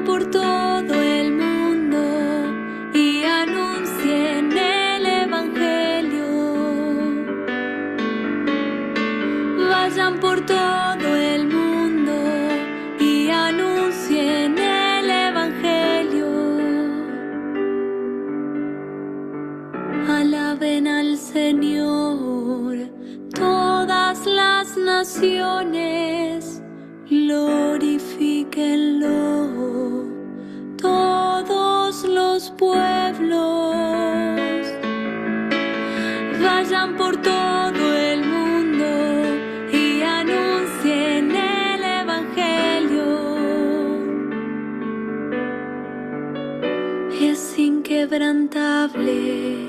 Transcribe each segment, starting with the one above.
por todo el mundo y anuncien el Evangelio. Vayan por todo el mundo y anuncien el Evangelio. Alaben al Señor todas las naciones, glorifíquenlo todos los pueblos. Vayan por todo el mundo y anuncien el Evangelio. Es inquebrantable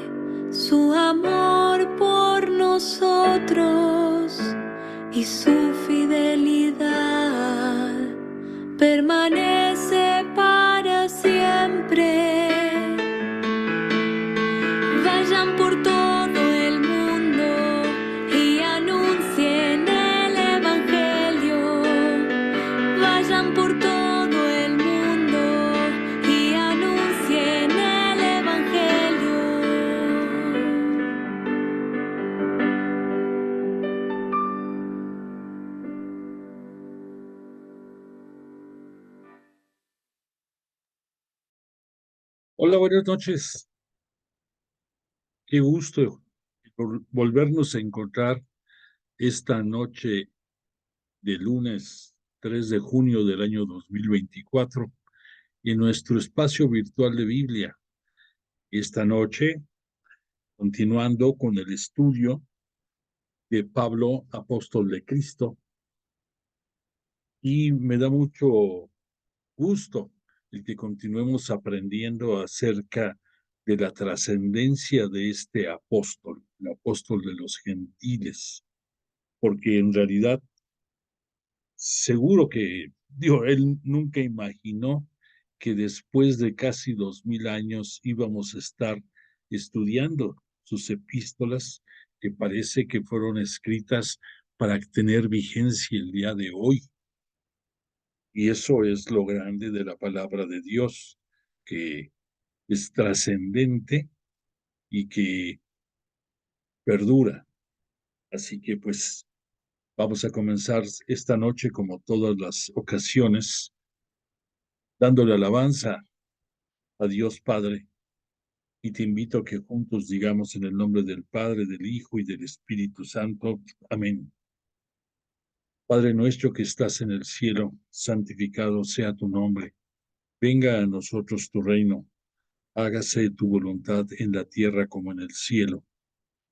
su amor por nosotros y su fidelidad permanece para siempre. Vayan por todo el mundo y anuncien el Evangelio. Vayan por todo el mundo y anuncien el Evangelio. Hola, buenas noches. Qué gusto volvernos a encontrar esta noche de lunes 3 de junio del año 2024 en nuestro espacio virtual de Biblia. Esta noche, continuando con el estudio de Pablo, apóstol de Cristo, y me da mucho gusto el que continuemos aprendiendo acerca de la trascendencia de este apóstol, el apóstol de los gentiles, porque en realidad seguro que, él nunca imaginó que después de casi 2000 años íbamos a estar estudiando sus epístolas, que parece que fueron escritas para tener vigencia el día de hoy. Y eso es lo grande de la palabra de Dios, que es trascendente y que perdura. Así que pues vamos a comenzar esta noche, como todas las ocasiones, dándole alabanza a Dios Padre. Y te invito a que juntos digamos en el nombre del Padre, del Hijo y del Espíritu Santo. Amén. Padre nuestro que estás en el cielo, santificado sea tu nombre. Venga a nosotros tu reino. Hágase tu voluntad en la tierra como en el cielo.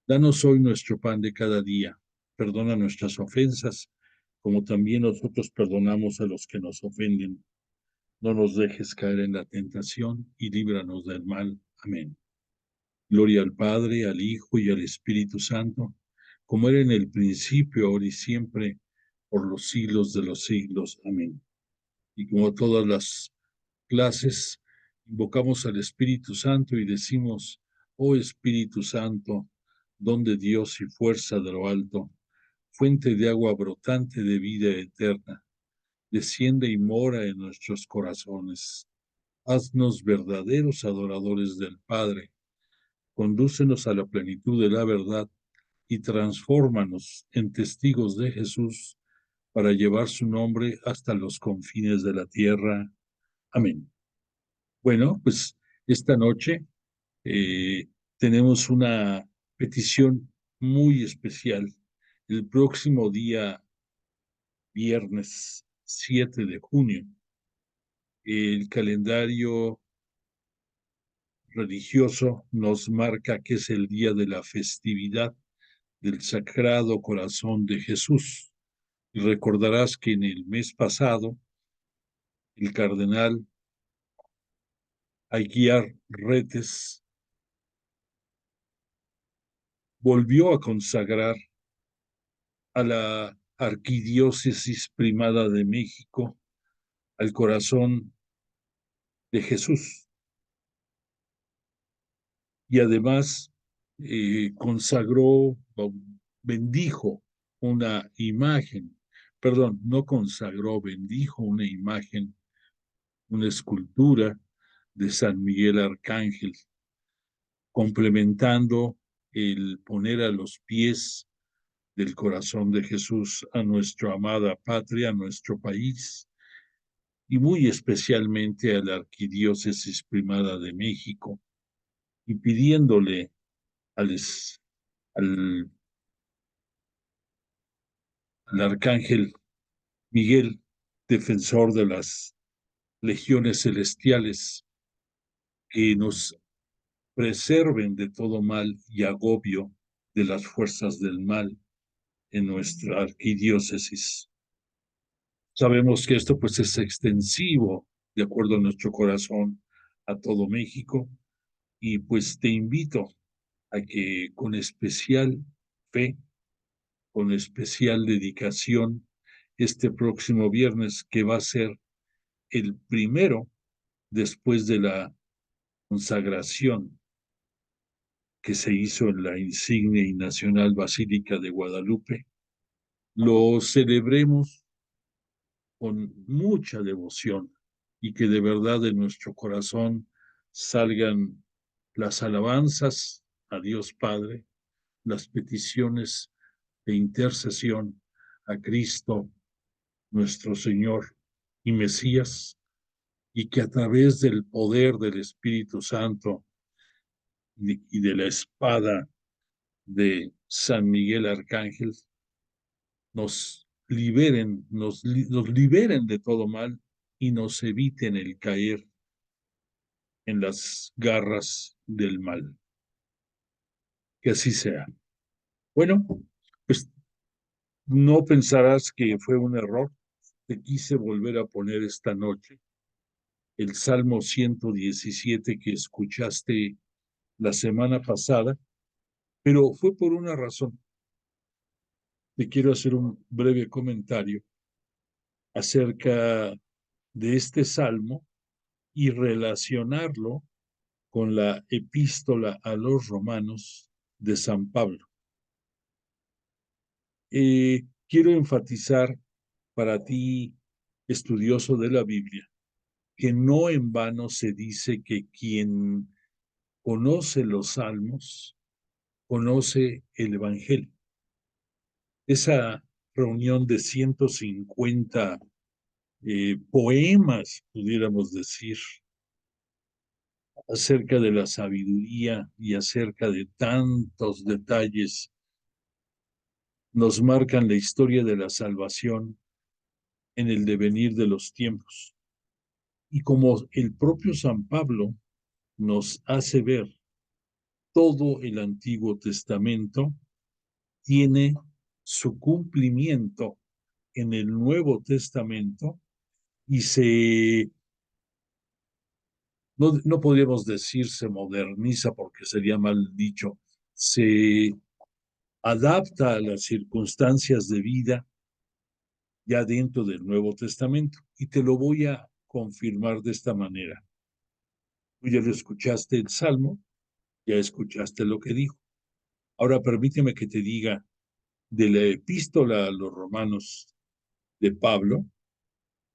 Danos hoy nuestro pan de cada día. Perdona nuestras ofensas, como también nosotros perdonamos a los que nos ofenden. No nos dejes caer en la tentación y líbranos del mal. Amén. Gloria al Padre, al Hijo y al Espíritu Santo, como era en el principio, ahora y siempre, por los siglos de los siglos. Amén. Y como todas las clases, invocamos al Espíritu Santo y decimos: oh Espíritu Santo, don de Dios y fuerza de lo alto, fuente de agua brotante de vida eterna, desciende y mora en nuestros corazones. Haznos verdaderos adoradores del Padre, condúcenos a la plenitud de la verdad y transfórmanos en testigos de Jesús para llevar su nombre hasta los confines de la tierra. Amén. Bueno, pues esta noche tenemos una petición muy especial. El próximo día, viernes 7 de junio, el calendario religioso nos marca que es el día de la festividad del Sagrado Corazón de Jesús. Y recordarás que en el mes pasado, el cardenal Aguiar Retes volvió a consagrar a la Arquidiócesis Primada de México al corazón de Jesús. Y además consagró, bendijo una imagen, perdón, no consagró, bendijo una imagen una escultura de San Miguel Arcángel, complementando el poner a los pies del corazón de Jesús a nuestra amada patria, a nuestro país, y muy especialmente a la Arquidiócesis Primada de México, y pidiéndole al, al, al Arcángel Miguel, defensor de las legiones celestiales, que nos preserven de todo mal y agobio de las fuerzas del mal en nuestra arquidiócesis. Sabemos que esto pues es extensivo, de acuerdo a nuestro corazón, a todo México, y pues te invito a que con especial fe, con especial dedicación, este próximo viernes, que va a ser el primero después de la consagración que se hizo en la insigne y nacional Basílica de Guadalupe, lo celebremos con mucha devoción y que de verdad de nuestro corazón salgan las alabanzas a Dios Padre, las peticiones de intercesión a Cristo, nuestro Señor y Mesías, y que a través del poder del Espíritu Santo y de la espada de San Miguel Arcángel nos liberen de todo mal y nos eviten el caer en las garras del mal. Que así sea. Bueno, pues no pensarás que fue un error. Te quise volver a poner esta noche el Salmo 117 que escuchaste la semana pasada, pero fue por una razón. Te quiero hacer un breve comentario acerca de este salmo y relacionarlo con la epístola a los romanos de San Pablo. Quiero enfatizar para ti, estudioso de la Biblia, que no en vano se dice que quien conoce los salmos, conoce el Evangelio. Esa reunión de 150 poemas, pudiéramos decir, acerca de la sabiduría y acerca de tantos detalles, nos marcan la historia de la salvación en el devenir de los tiempos. Y como el propio San Pablo nos hace ver, todo el Antiguo Testamento tiene su cumplimiento en el Nuevo Testamento y no podríamos decir se moderniza porque sería mal dicho, se adapta a las circunstancias de vida ya dentro del Nuevo Testamento. Y te lo voy a confirmar de esta manera. Tú ya lo escuchaste el Salmo, ya escuchaste lo que dijo. Ahora permíteme que te diga de la epístola a los romanos de Pablo,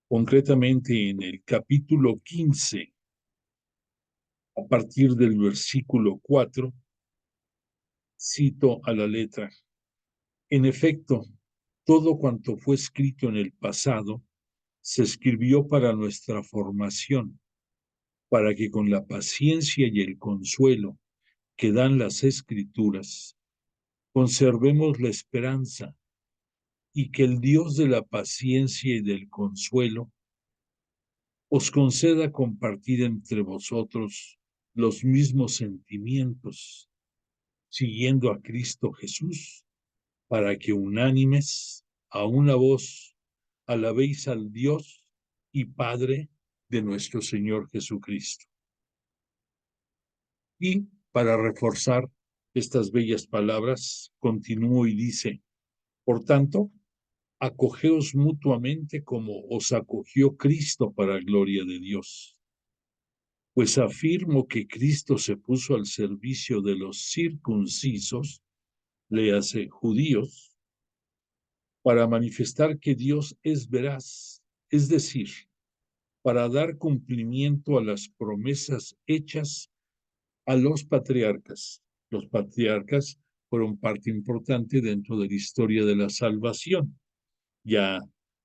concretamente en el capítulo 15, a partir del versículo 4, cito a la letra: en efecto, todo cuanto fue escrito en el pasado se escribió para nuestra formación, para que con la paciencia y el consuelo que dan las escrituras, conservemos la esperanza, y que el Dios de la paciencia y del consuelo os conceda compartir entre vosotros los mismos sentimientos, siguiendo a Cristo Jesús, para que unánimes, a una voz, alabéis al Dios y Padre de nuestro Señor Jesucristo. Y para reforzar estas bellas palabras, continúo y dice: por tanto, acogeos mutuamente como os acogió Cristo para gloria de Dios. Pues afirmo que Cristo se puso al servicio de los circuncisos, le hace judíos, para manifestar que Dios es veraz, es decir, para dar cumplimiento a las promesas hechas a los patriarcas. Los patriarcas fueron parte importante dentro de la historia de la salvación. Ya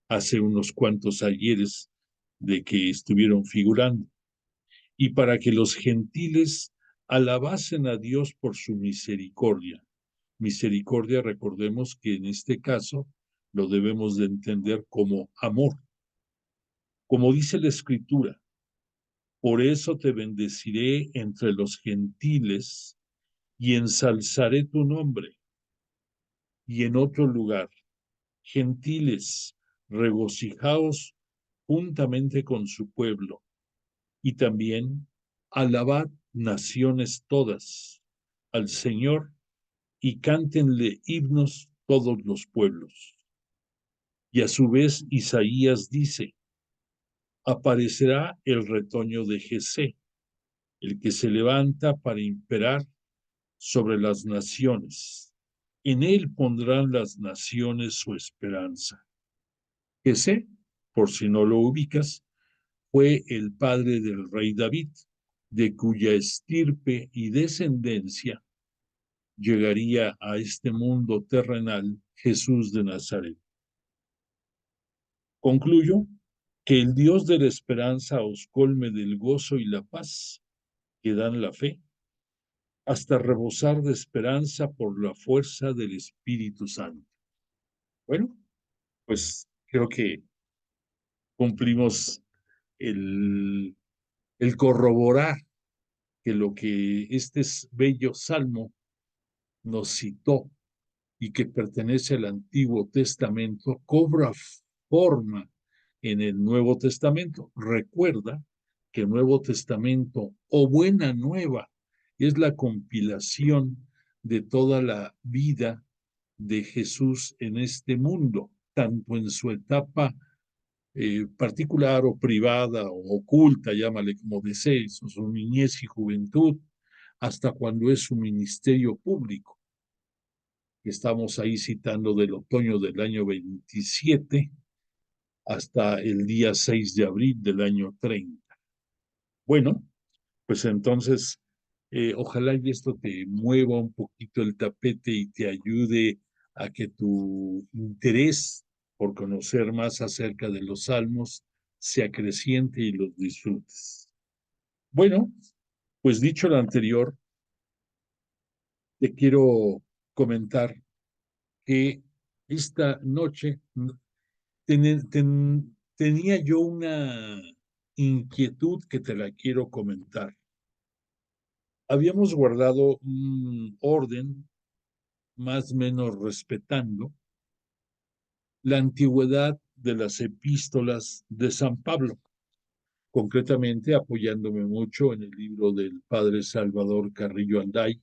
hace unos cuantos ayeres de que estuvieron figurando. Y para que los gentiles alabasen a Dios por su misericordia. Misericordia, recordemos que en este caso lo debemos de entender como amor. Como dice la Escritura, por eso te bendeciré entre los gentiles y ensalzaré tu nombre. Y en otro lugar, gentiles, regocijaos juntamente con su pueblo. Y también, alabad naciones todas al Señor y cántenle himnos todos los pueblos. Y a su vez Isaías dice, aparecerá el retoño de Jesé, el que se levanta para imperar sobre las naciones. En él pondrán las naciones su esperanza. Jesé, por si no lo ubicas, fue el padre del rey David, de cuya estirpe y descendencia llegaría a este mundo terrenal Jesús de Nazaret. Concluyo que el Dios de la esperanza os colme del gozo y la paz que dan la fe, hasta rebosar de esperanza por la fuerza del Espíritu Santo. Bueno, pues creo que cumplimos el, el corroborar que lo que este bello salmo nos citó y que pertenece al Antiguo Testamento cobra forma en el Nuevo Testamento. Recuerda que el Nuevo Testamento o Buena Nueva es la compilación de toda la vida de Jesús en este mundo, tanto en su etapa particular o privada o oculta, llámale como desees, o su niñez y juventud, hasta cuando es su ministerio público. Estamos ahí citando del otoño del año 27 hasta el día 6 de abril del año 30. Bueno, pues entonces, ojalá y esto te mueva un poquito el tapete y te ayude a que tu interés por conocer más acerca de los salmos se acreciente y los disfrutes. Bueno, pues dicho lo anterior, te quiero comentar que esta noche tenía yo una inquietud que te la quiero comentar. Habíamos guardado un orden más o menos respetando la antigüedad de las epístolas de San Pablo, concretamente apoyándome mucho en el libro del padre Salvador Carrillo Anday,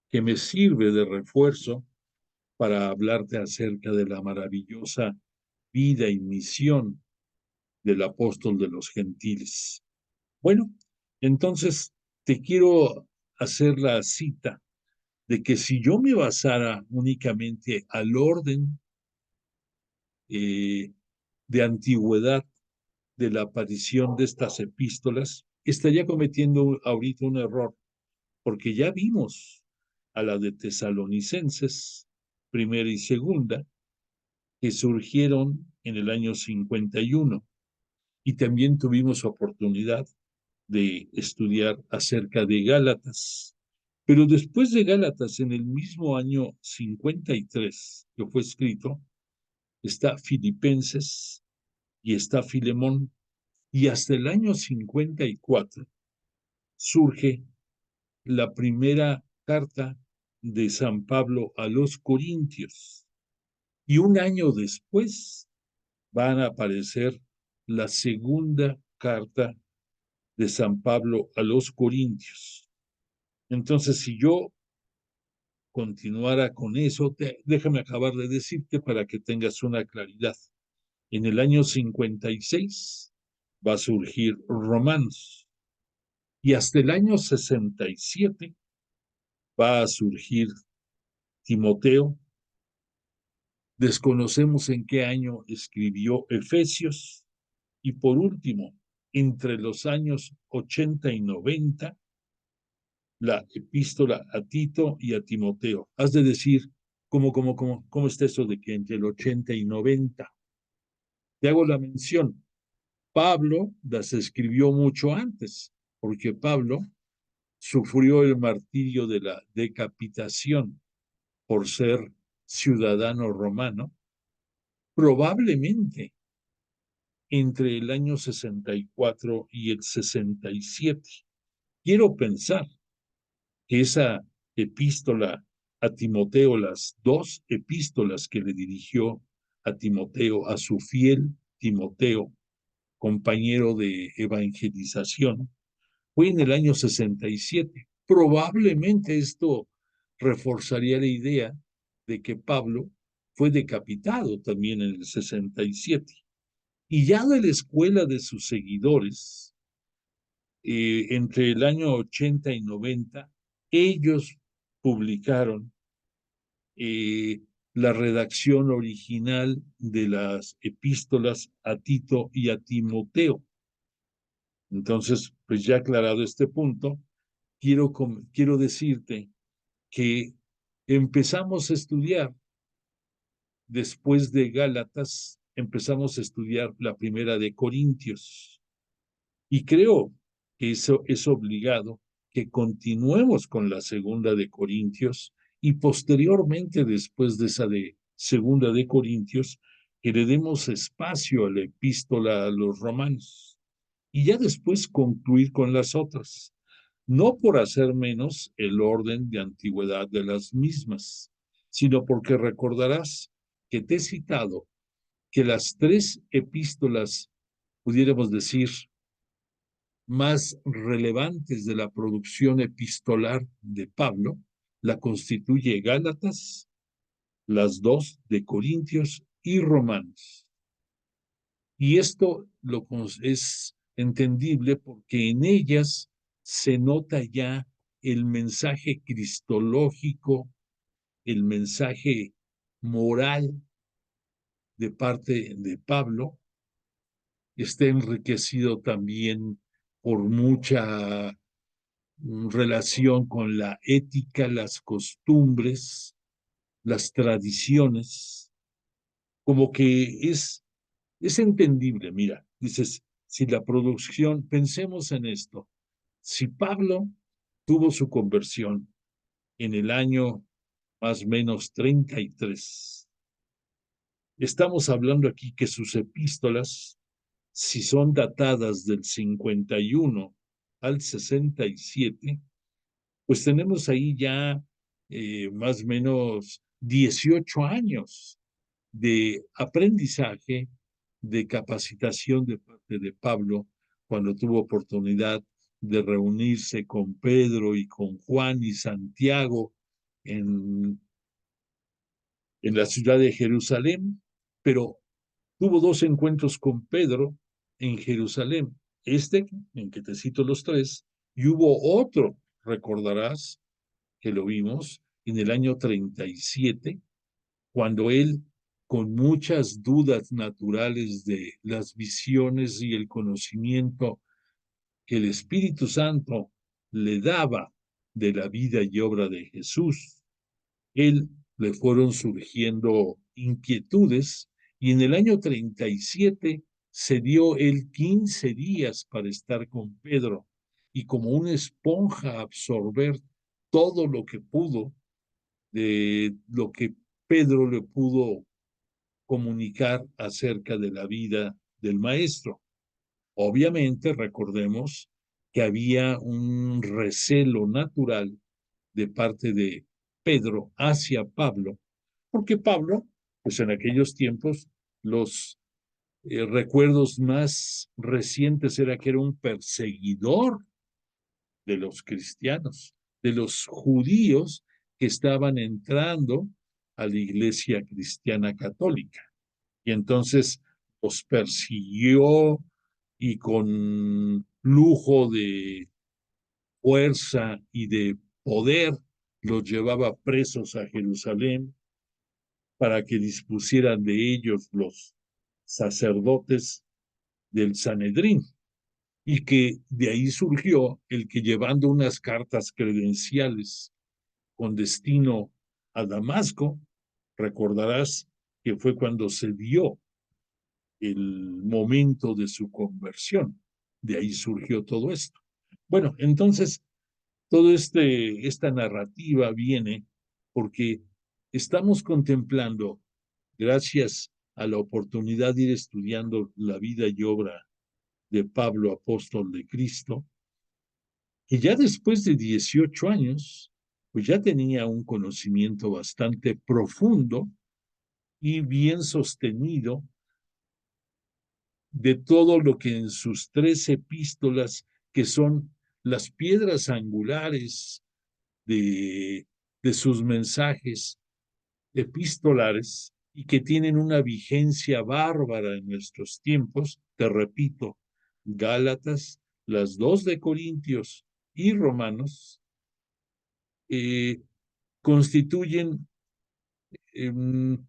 que me sirve de refuerzo para hablarte acerca de la maravillosa vida y misión del apóstol de los gentiles. Bueno, entonces te quiero hacer la cita de que si yo me basara únicamente al orden de antigüedad de la aparición de estas epístolas, estaría cometiendo ahorita un error, porque ya vimos a la de Tesalonicenses, primera y segunda, que surgieron en el año 51, y también tuvimos oportunidad de estudiar acerca de Gálatas. Pero después de Gálatas, en el mismo año 53 que fue escrito, está Filipenses y está Filemón, y hasta el año 54 surge la primera carta de San Pablo a los Corintios. Y un año después van a aparecer la segunda carta de San Pablo a los Corintios. Entonces, si yo continuara con eso, déjame acabar de decirte para que tengas una claridad. En el año 56 va a surgir Romanos y hasta el año 67 va a surgir Timoteo. Desconocemos en qué año escribió Efesios y por último, entre los años 80 y 90 la epístola a Tito y a Timoteo. Has de decir, ¿cómo está eso de que entre el 80 y 90? Te hago la mención. Pablo las escribió mucho antes, porque Pablo sufrió el martirio de la decapitación por ser ciudadano romano, probablemente entre el año 64 y el 67. Quiero pensar que esa epístola a Timoteo, las dos epístolas que le dirigió a Timoteo, a su fiel Timoteo, compañero de evangelización, fue en el año 67. Probablemente esto reforzaría la idea de que Pablo fue decapitado también en el 67. Y ya de la escuela de sus seguidores, entre el año 80 y 90, ellos publicaron la redacción original de las epístolas a Tito y a Timoteo. Entonces, pues ya aclarado este punto, quiero decirte que empezamos a estudiar, después de Gálatas, empezamos a estudiar la primera de Corintios. Y creo que eso es obligado que continuemos con la segunda de Corintios y posteriormente, después de esa de segunda de Corintios, que le demos espacio a la epístola a los romanos y ya después concluir con las otras, no por hacer menos el orden de antigüedad de las mismas, sino porque recordarás que te he citado que las tres epístolas, pudiéramos decir, más relevantes de la producción epistolar de Pablo, la constituye Gálatas, las dos de Corintios y Romanos. Y esto es entendible porque en ellas se nota ya el mensaje cristológico, el mensaje moral de parte de Pablo. Está enriquecido también por mucha relación con la ética, las costumbres, las tradiciones, como que es entendible. Mira, dices, si la producción, pensemos en esto, si Pablo tuvo su conversión en el año más o menos 33, estamos hablando aquí que sus epístolas, si son datadas del 51 al 67, pues tenemos ahí ya más o menos 18 años de aprendizaje, de capacitación de parte de Pablo, cuando tuvo oportunidad de reunirse con Pedro y con Juan y Santiago en, en la ciudad de Jerusalén, pero tuvo dos encuentros con Pedro en Jerusalén, en que te cito los tres, y hubo otro, recordarás, que lo vimos en el año 37, cuando él, con muchas dudas naturales de las visiones y el conocimiento que el Espíritu Santo le daba de la vida y obra de Jesús, él le fueron surgiendo inquietudes y en el año 37 se dio él 15 días para estar con Pedro y como una esponja absorber todo lo que pudo de lo que Pedro le pudo comunicar acerca de la vida del maestro. Obviamente, recordemos que había un recelo natural de parte de Pedro hacia Pablo, porque Pablo, pues en aquellos tiempos, los recuerdos más recientes era que era un perseguidor de los cristianos, de los judíos que estaban entrando a la iglesia cristiana católica. Y entonces los persiguió y con lujo de fuerza y de poder los llevaba presos a Jerusalén para que dispusieran de ellos los sacerdotes del Sanedrín. y que de ahí surgió el que llevando unas cartas credenciales con destino a Damasco, recordarás que fue cuando se dio el momento de su conversión. De ahí surgió todo esto. Bueno, entonces, toda esta narrativa viene porque estamos contemplando, gracias a la oportunidad de ir estudiando la vida y obra de Pablo, apóstol de Cristo, que ya después de 18 años, pues ya tenía un conocimiento bastante profundo y bien sostenido de todo lo que en sus 3 epístolas, que son las piedras angulares de, de sus mensajes epistolares y que tienen una vigencia bárbara en nuestros tiempos, te repito, Gálatas, las 2 de Corintios y Romanos, eh, constituyen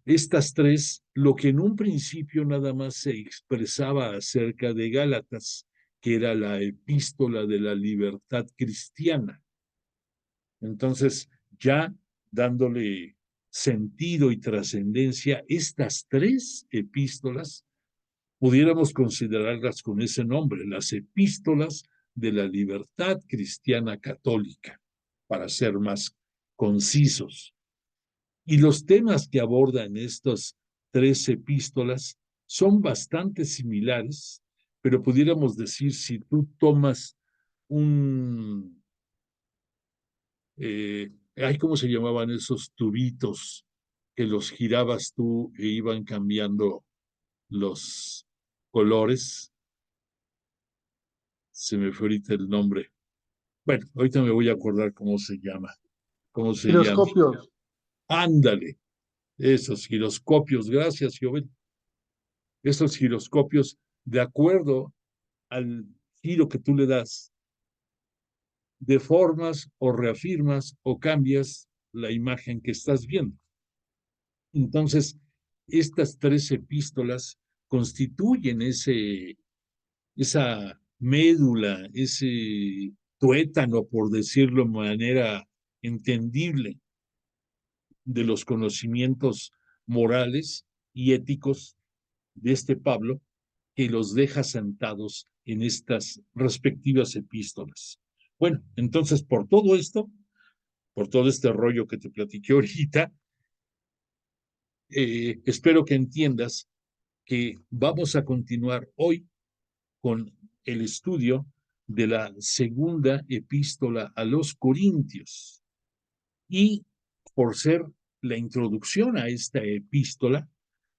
estas 3 lo que en un principio nada más se expresaba acerca de Gálatas, que era la epístola de la libertad cristiana. Entonces, ya dándole sentido y trascendencia, estas 3 epístolas pudiéramos considerarlas con ese nombre, las epístolas de la libertad cristiana católica, para ser más concisos. Y los temas que abordan estas 3 epístolas son bastante similares, pero pudiéramos decir, si tú tomas ¿cómo se llamaban esos tubitos que los girabas tú e iban cambiando los colores? Se me fue ahorita el nombre. Bueno, ahorita me voy a acordar cómo se llama. ¿Cómo se llama? Giroscopios. Ándale, esos giroscopios, gracias, Joven. Esos giroscopios, de acuerdo al giro que tú le das, deformas o reafirmas o cambias la imagen que estás viendo. Entonces, estas 3 epístolas constituyen esa médula, ese tuétano, por decirlo de manera entendible, de los conocimientos morales y éticos de este Pablo, que los deja sentados en estas respectivas epístolas. Bueno, entonces por todo esto, por todo este rollo que te platiqué ahorita, espero que entiendas que vamos a continuar hoy con el estudio de la segunda epístola a los Corintios. Y por ser la introducción a esta epístola,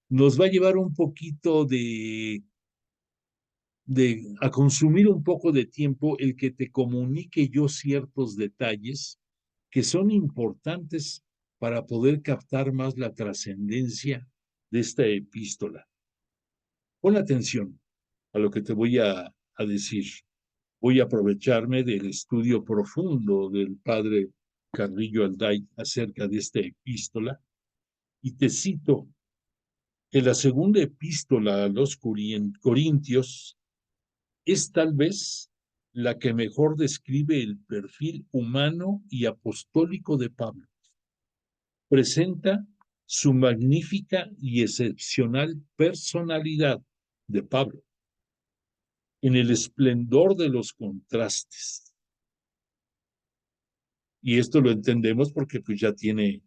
nos va a llevar un poquito a consumir un poco de tiempo el que te comunique yo ciertos detalles que son importantes para poder captar más la trascendencia de esta epístola. Pon atención a lo que te voy a decir. Voy a aprovecharme del estudio profundo del padre Carrillo Alday acerca de esta epístola y te cito que la segunda epístola a los Corintios es tal vez la que mejor describe el perfil humano y apostólico de Pablo. Presenta su magnífica y excepcional personalidad de Pablo en el esplendor de los contrastes. Y esto lo entendemos porque pues ya tiene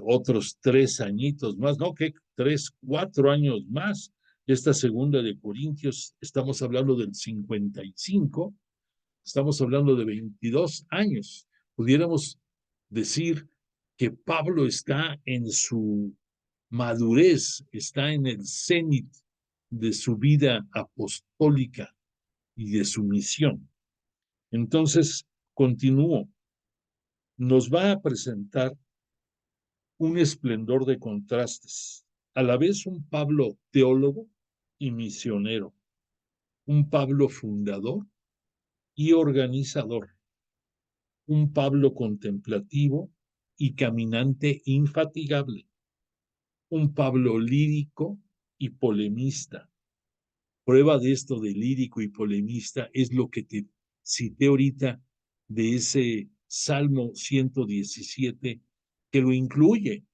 otros 3 añitos más, ¿no? ¿Qué? 3, 4 años más. Esta segunda de Corintios, estamos hablando del 55, estamos hablando de 22 años. Pudiéramos decir que Pablo está en su madurez, está en el cenit de su vida apostólica y de su misión. Entonces, continúo. Nos va a presentar un esplendor de contrastes, a la vez un Pablo teólogo y misionero, un Pablo fundador y organizador, un Pablo contemplativo y caminante infatigable, un Pablo lírico y polemista, Prueba de esto de lírico y polemista es lo que te cité ahorita de ese Salmo 117, que lo incluye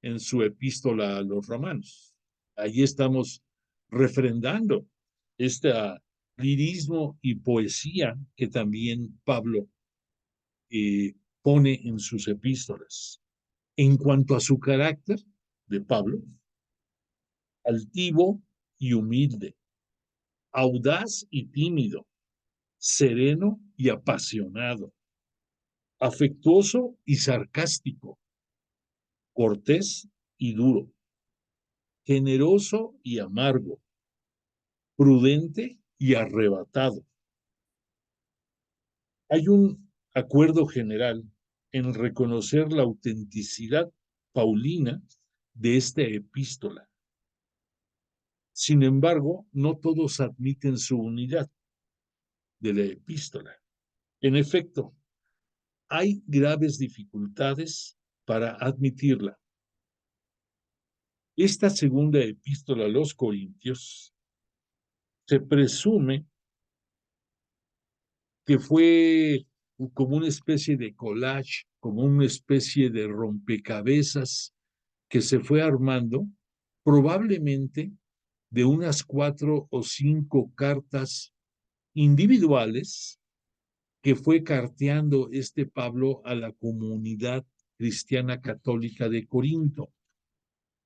en su epístola a los romanos. Allí estamos refrendando este lirismo y poesía que también Pablo pone en sus epístolas. En cuanto a su carácter de Pablo, altivo y humilde, audaz y tímido, sereno y apasionado, afectuoso y sarcástico, cortés y duro, generoso y amargo, prudente y arrebatado. Hay un acuerdo general en reconocer la autenticidad paulina de esta epístola. Sin embargo, no todos admiten su unidad de la epístola. En efecto, hay graves dificultades para admitirla. Esta segunda epístola a los Corintios se presume que fue como una especie de collage, como una especie de rompecabezas que se fue armando, probablemente de unas 4 o 5 cartas individuales que fue carteando este Pablo a la comunidad cristiana católica de Corinto.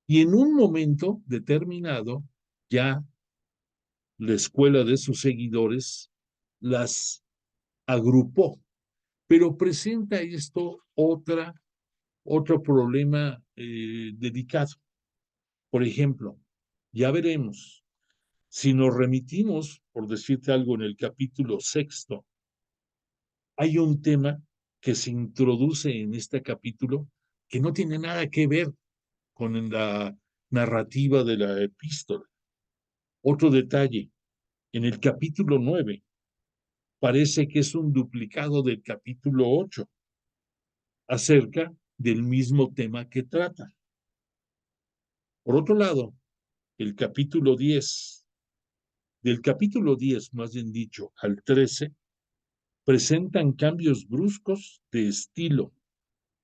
Y en un momento determinado, ya la escuela de sus seguidores las agrupó, pero presenta esto otro problema delicado. Por ejemplo, ya veremos, si nos remitimos, por decirte algo, en el capítulo 6, hay un tema que se introduce en este capítulo que no tiene nada que ver con la narrativa de la epístola. Otro detalle, en el capítulo 9 parece que es un duplicado del capítulo 8 acerca del mismo tema que trata. Por otro lado, el capítulo 10, del capítulo 10, más bien dicho, al 13, presentan cambios bruscos de estilo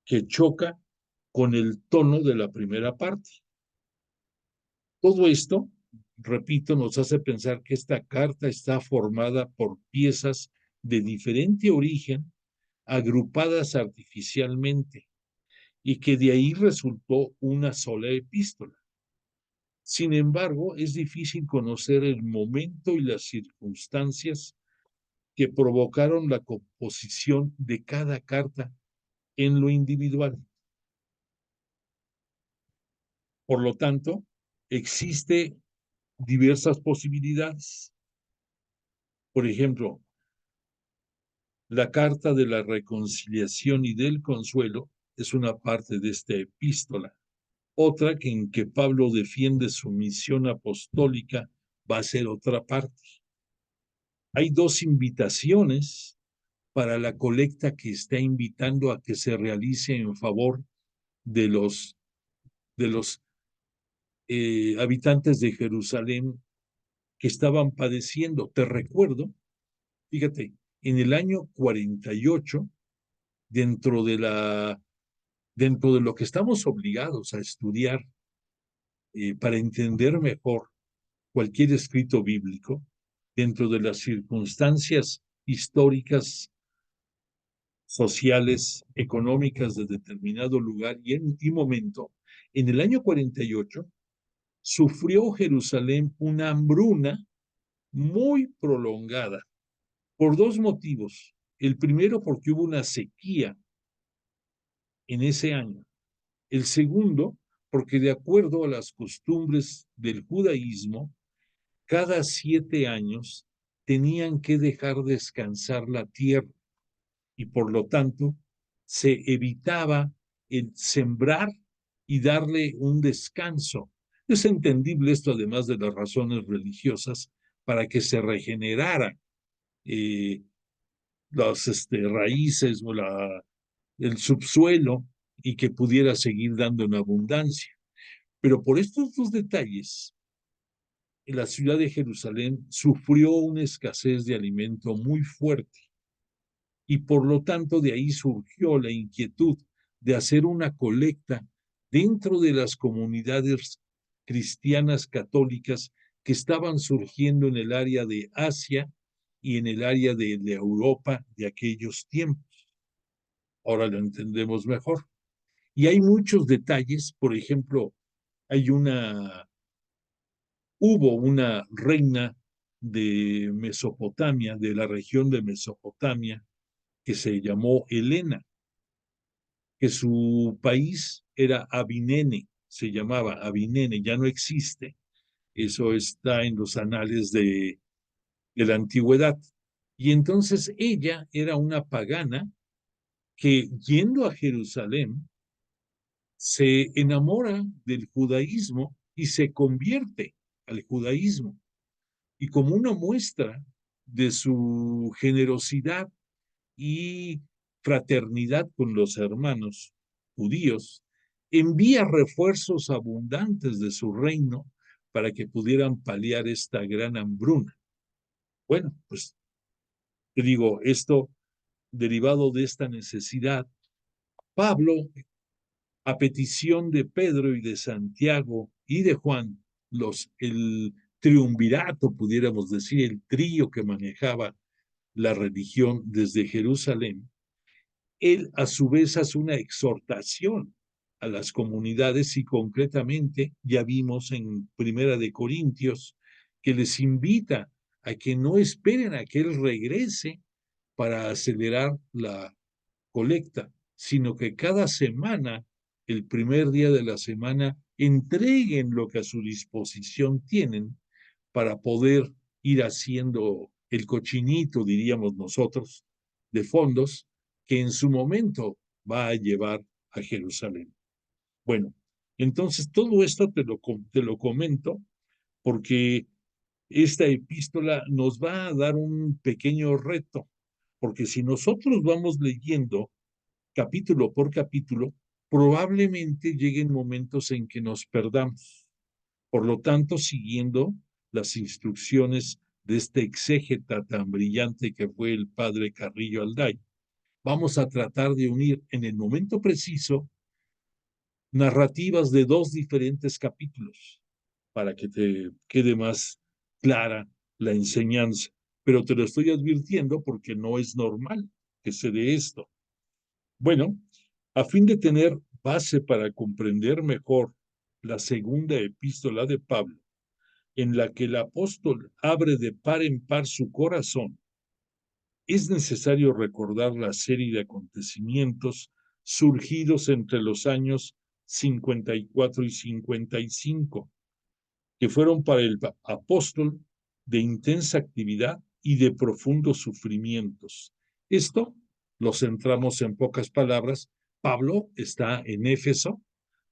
que choca con el tono de la primera parte. Todo esto, repito, nos hace pensar que esta carta está formada por piezas de diferente origen, agrupadas artificialmente, y que de ahí resultó una sola epístola. Sin embargo, es difícil conocer el momento y las circunstancias que provocaron la composición de cada carta en lo individual. Por lo tanto, existe diversas posibilidades. Por ejemplo, la carta de la reconciliación y del consuelo es una parte de esta epístola. Otra que en que Pablo defiende su misión apostólica va a ser otra parte. Hay 2 invitaciones para la colecta que está invitando a que se realice en favor de los habitantes de Jerusalén que estaban padeciendo. Te recuerdo, fíjate, en el año 48, dentro de lo que estamos obligados a estudiar para entender mejor cualquier escrito bíblico, dentro de las circunstancias históricas, sociales, económicas de determinado lugar y momento, en el año 48 sufrió Jerusalén una hambruna muy prolongada por 2 motivos. El primero, porque hubo una sequía en ese año. El segundo, porque de acuerdo a las costumbres del judaísmo, cada 7 años tenían que dejar descansar la tierra y por lo tanto se evitaba el sembrar y darle un descanso. Es entendible esto, además de las razones religiosas, para que se regenerara las raíces o el subsuelo y que pudiera seguir dando en abundancia. Pero por estos 2 detalles, la ciudad de Jerusalén sufrió una escasez de alimento muy fuerte y por lo tanto de ahí surgió la inquietud de hacer una colecta dentro de las comunidades cristianas católicas que estaban surgiendo en el área de Asia y en el área de Europa de aquellos tiempos. Ahora lo entendemos mejor. Y hay muchos detalles, por ejemplo, hubo una reina de Mesopotamia, de la región de Mesopotamia, que se llamó Helena, que su país era Avinene, se llamaba Avinene, ya no existe. Eso está en los anales de la antigüedad. Y entonces ella era una pagana que yendo a Jerusalén se enamora del judaísmo y se convierte al judaísmo. Y como una muestra de su generosidad y fraternidad con los hermanos judíos, envía refuerzos abundantes de su reino para que pudieran paliar esta gran hambruna. Bueno, pues te digo, esto derivado de esta necesidad, Pablo, a petición de Pedro y de Santiago y de Juan, el triunvirato, pudiéramos decir, el trío que manejaba la religión desde Jerusalén, él a su vez hace una exhortación a las comunidades y concretamente ya vimos en Primera de Corintios que les invita a que no esperen a que él regrese para acelerar la colecta, sino que cada semana, el primer día de la semana, entreguen lo que a su disposición tienen para poder ir haciendo el cochinito, diríamos nosotros, de fondos que en su momento va a llevar a Jerusalén. Bueno, entonces todo esto te lo comento porque esta epístola nos va a dar un pequeño reto, porque si nosotros vamos leyendo capítulo por capítulo, probablemente lleguen momentos en que nos perdamos. Por lo tanto, siguiendo las instrucciones de este exégeta tan brillante que fue el padre Carrillo Alday, vamos a tratar de unir en el momento preciso narrativas de dos diferentes capítulos para que te quede más clara la enseñanza. Pero te lo estoy advirtiendo porque no es normal que se dé esto. Bueno, a fin de tener base para comprender mejor la segunda epístola de Pablo, en la que el apóstol abre de par en par su corazón, es necesario recordar la serie de acontecimientos surgidos entre los años 54 y 55, que fueron para el apóstol de intensa actividad y de profundos sufrimientos. Esto lo centramos en pocas palabras. Pablo está en Éfeso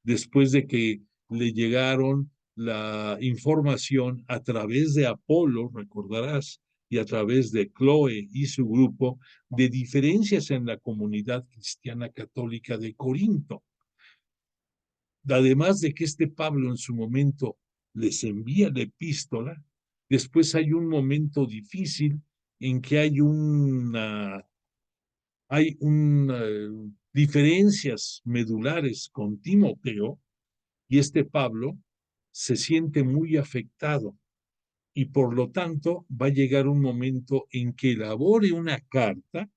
después de que le llegaron la información a través de Apolo, recordarás, y a través de Chloe y su grupo, de diferencias en la comunidad cristiana católica de Corinto. Además de que este Pablo en su momento les envía la epístola, después hay un momento difícil en que hay diferencias medulares con Timoteo y este Pablo se siente muy afectado y por lo tanto va a llegar un momento en que elabore una carta,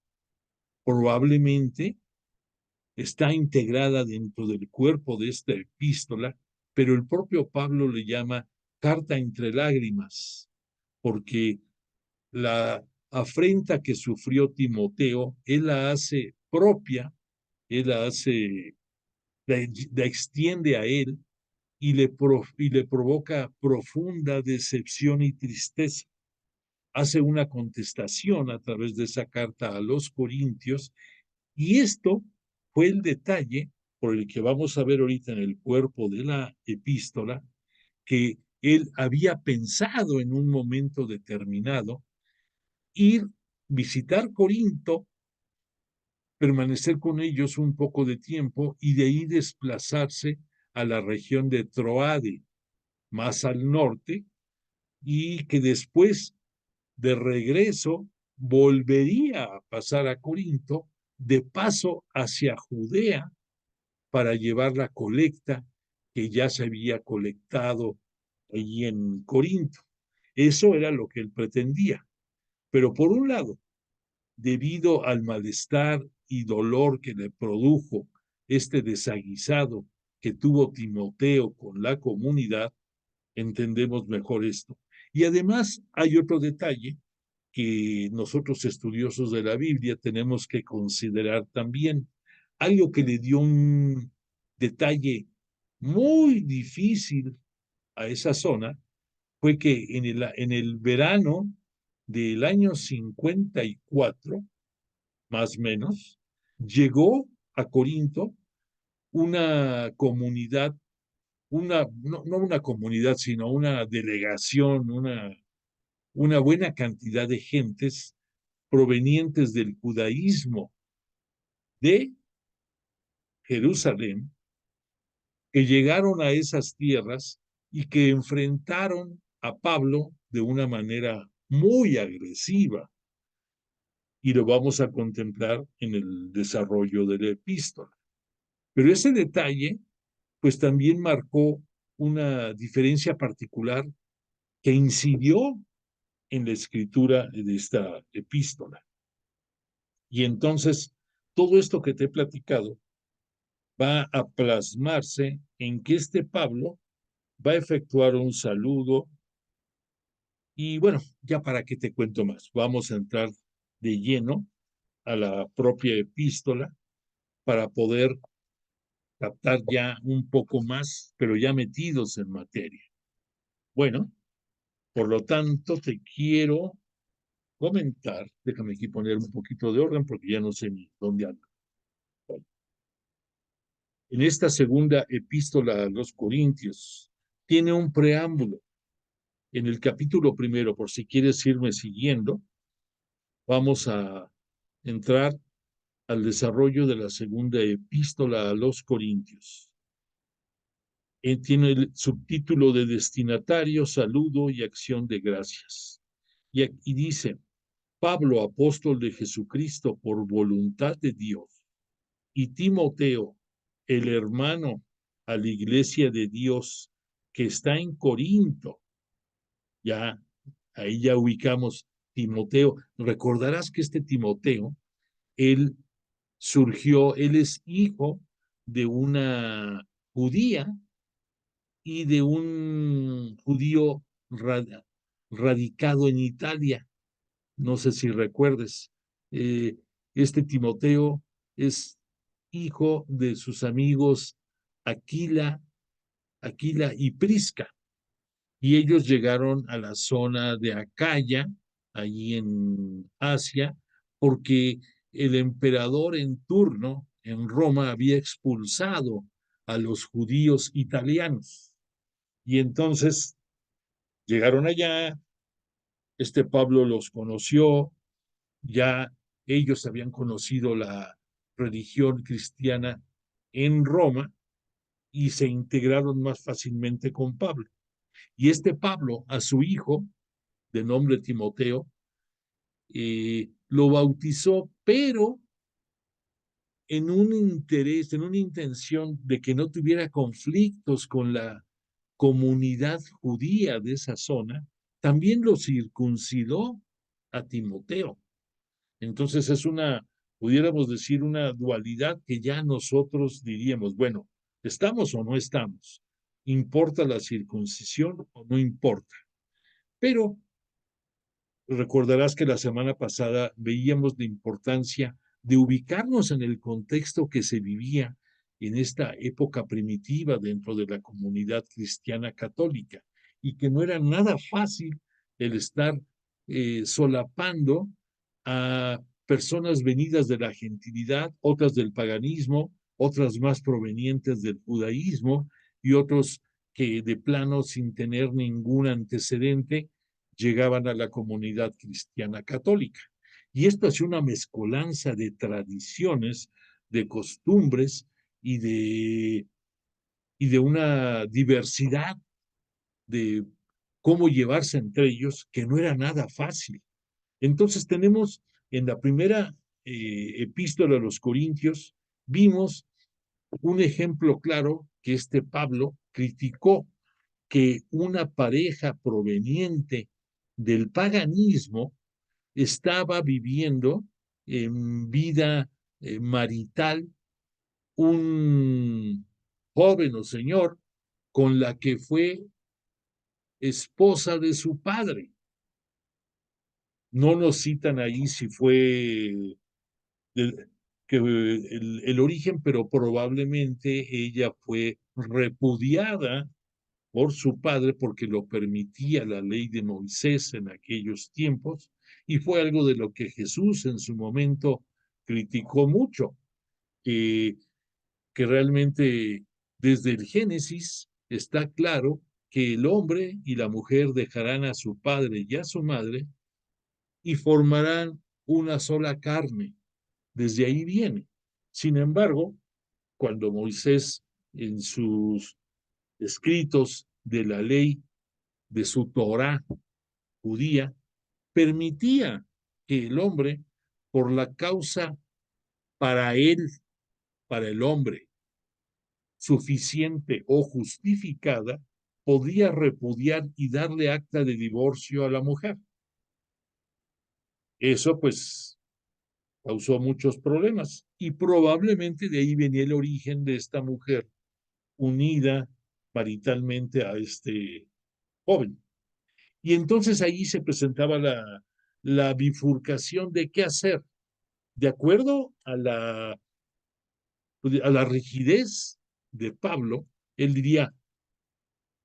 probablemente está integrada dentro del cuerpo de esta epístola, pero el propio Pablo le llama carta entre lágrimas, porque la afrenta que sufrió Timoteo, él la hace propia, él la extiende a él y le provoca profunda decepción y tristeza. Hace una contestación a través de esa carta a los Corintios y esto fue el detalle por el que vamos a ver ahorita en el cuerpo de la epístola, que él había pensado en un momento determinado ir, visitar Corinto, permanecer con ellos un poco de tiempo y de ahí desplazarse a la región de Troade, más al norte, y que después de regreso volvería a pasar a Corinto, de paso hacia Judea, para llevar la colecta que ya se había colectado allí en Corinto. Eso era lo que él pretendía. Pero por un lado, debido al malestar y dolor que le produjo este desaguisado que tuvo Timoteo con la comunidad, entendemos mejor esto. Y además hay otro detalle que nosotros estudiosos de la Biblia tenemos que considerar también. Algo que le dio un detalle muy difícil a esa zona fue que en el verano del año 54, más o menos, llegó a Corinto una comunidad, no una comunidad, sino una delegación, una buena cantidad de gentes provenientes del judaísmo de Jerusalén, que llegaron a esas tierras y que enfrentaron a Pablo de una manera muy agresiva. Y lo vamos a contemplar en el desarrollo de la epístola. Pero ese detalle, pues también marcó una diferencia particular que incidió en la escritura de esta epístola. Y entonces, todo esto que te he platicado va a plasmarse en que este Pablo va a efectuar un saludo y bueno, ya para qué te cuento más, vamos a entrar de lleno a la propia epístola para poder captar ya un poco más, pero ya metidos en materia. Bueno, por lo tanto, te quiero comentar, déjame aquí poner un poquito de orden porque ya no sé ni dónde ando. En esta segunda epístola a los Corintios, tiene un preámbulo. En el capítulo primero, por si quieres irme siguiendo, vamos a entrar al desarrollo de la segunda epístola a los Corintios. Tiene el subtítulo de destinatario, saludo y acción de gracias. Y dice, Pablo, apóstol de Jesucristo por voluntad de Dios, y Timoteo, el hermano a la iglesia de Dios que está en Corinto. Ya, ahí ya ubicamos Timoteo. Recordarás que este Timoteo, él él es hijo de una judía y de un judío radicado en Italia. No sé si recuerdes. Eh, este Timoteo es hijo de sus amigos Aquila, Aquila y Prisca, y ellos llegaron a la zona de Acaya, allí en Asia, porque el emperador en turno en Roma había expulsado a los judíos italianos. Y entonces llegaron allá, este Pablo los conoció, ya ellos habían conocido la religión cristiana en Roma y se integraron más fácilmente con Pablo. Y este Pablo, a su hijo, de nombre Timoteo, lo bautizó, pero en un interés, en una intención de que no tuviera conflictos con la comunidad judía de esa zona, también lo circuncidó a Timoteo. Entonces es pudiéramos decir, una dualidad que ya nosotros diríamos, bueno, ¿estamos o no estamos? ¿Importa la circuncisión o no importa? Pero recordarás que la semana pasada veíamos la importancia de ubicarnos en el contexto que se vivía en esta época primitiva dentro de la comunidad cristiana católica y que no era nada fácil el estar solapando a personas venidas de la gentilidad, otras del paganismo, otras más provenientes del judaísmo y otros que de plano sin tener ningún antecedente llegaban a la comunidad cristiana católica. Y esto hacía una mezcolanza de tradiciones, de costumbres y y de una diversidad de cómo llevarse entre ellos, que no era nada fácil. Entonces tenemos en la primera epístola a los Corintios, vimos un ejemplo claro que este Pablo criticó que una pareja proveniente del paganismo estaba viviendo en vida marital un joven o señor con la que fue esposa de su padre. No nos citan ahí si fue el origen, pero probablemente ella fue repudiada por su padre porque lo permitía la ley de Moisés en aquellos tiempos, y fue algo de lo que Jesús en su momento criticó mucho, que, que realmente desde el Génesis está claro que el hombre y la mujer dejarán a su padre y a su madre y formarán una sola carne. Desde ahí viene. Sin embargo, cuando Moisés en sus escritos de la ley de su Torá judía permitía que el hombre, por la causa para él, para el hombre, suficiente o justificada, podía repudiar y darle acta de divorcio a la mujer. Eso pues causó muchos problemas y probablemente de ahí venía el origen de esta mujer unida maritalmente a este joven. Y entonces ahí se presentaba la bifurcación de qué hacer. De acuerdo a la rigidez de Pablo, él diría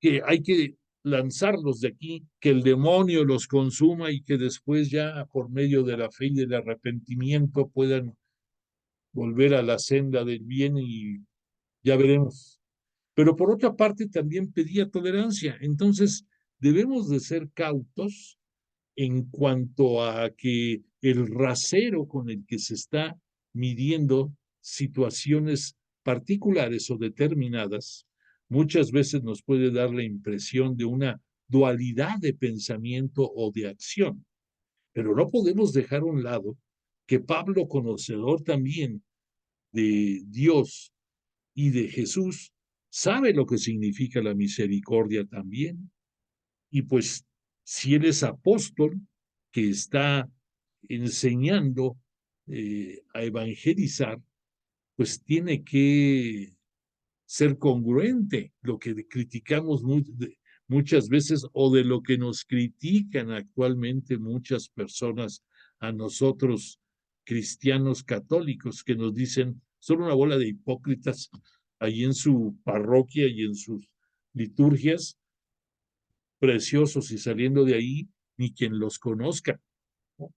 que hay que lanzarlos de aquí, que el demonio los consuma y que después ya por medio de la fe y del arrepentimiento puedan volver a la senda del bien y ya veremos. Pero por otra parte también pedía tolerancia. Entonces debemos de ser cautos en cuanto a que el rasero con el que se está midiendo situaciones particulares o determinadas muchas veces nos puede dar la impresión de una dualidad de pensamiento o de acción. Pero no podemos dejar a un lado que Pablo, conocedor también de Dios y de Jesús, sabe lo que significa la misericordia también. Y pues si él es apóstol que está enseñando a evangelizar, pues tiene que ser congruente lo que criticamos muchas veces o de lo que nos critican actualmente muchas personas a nosotros cristianos católicos que nos dicen son una bola de hipócritas ahí en su parroquia y en sus liturgias preciosos y saliendo de ahí ni quien los conozca, ¿no?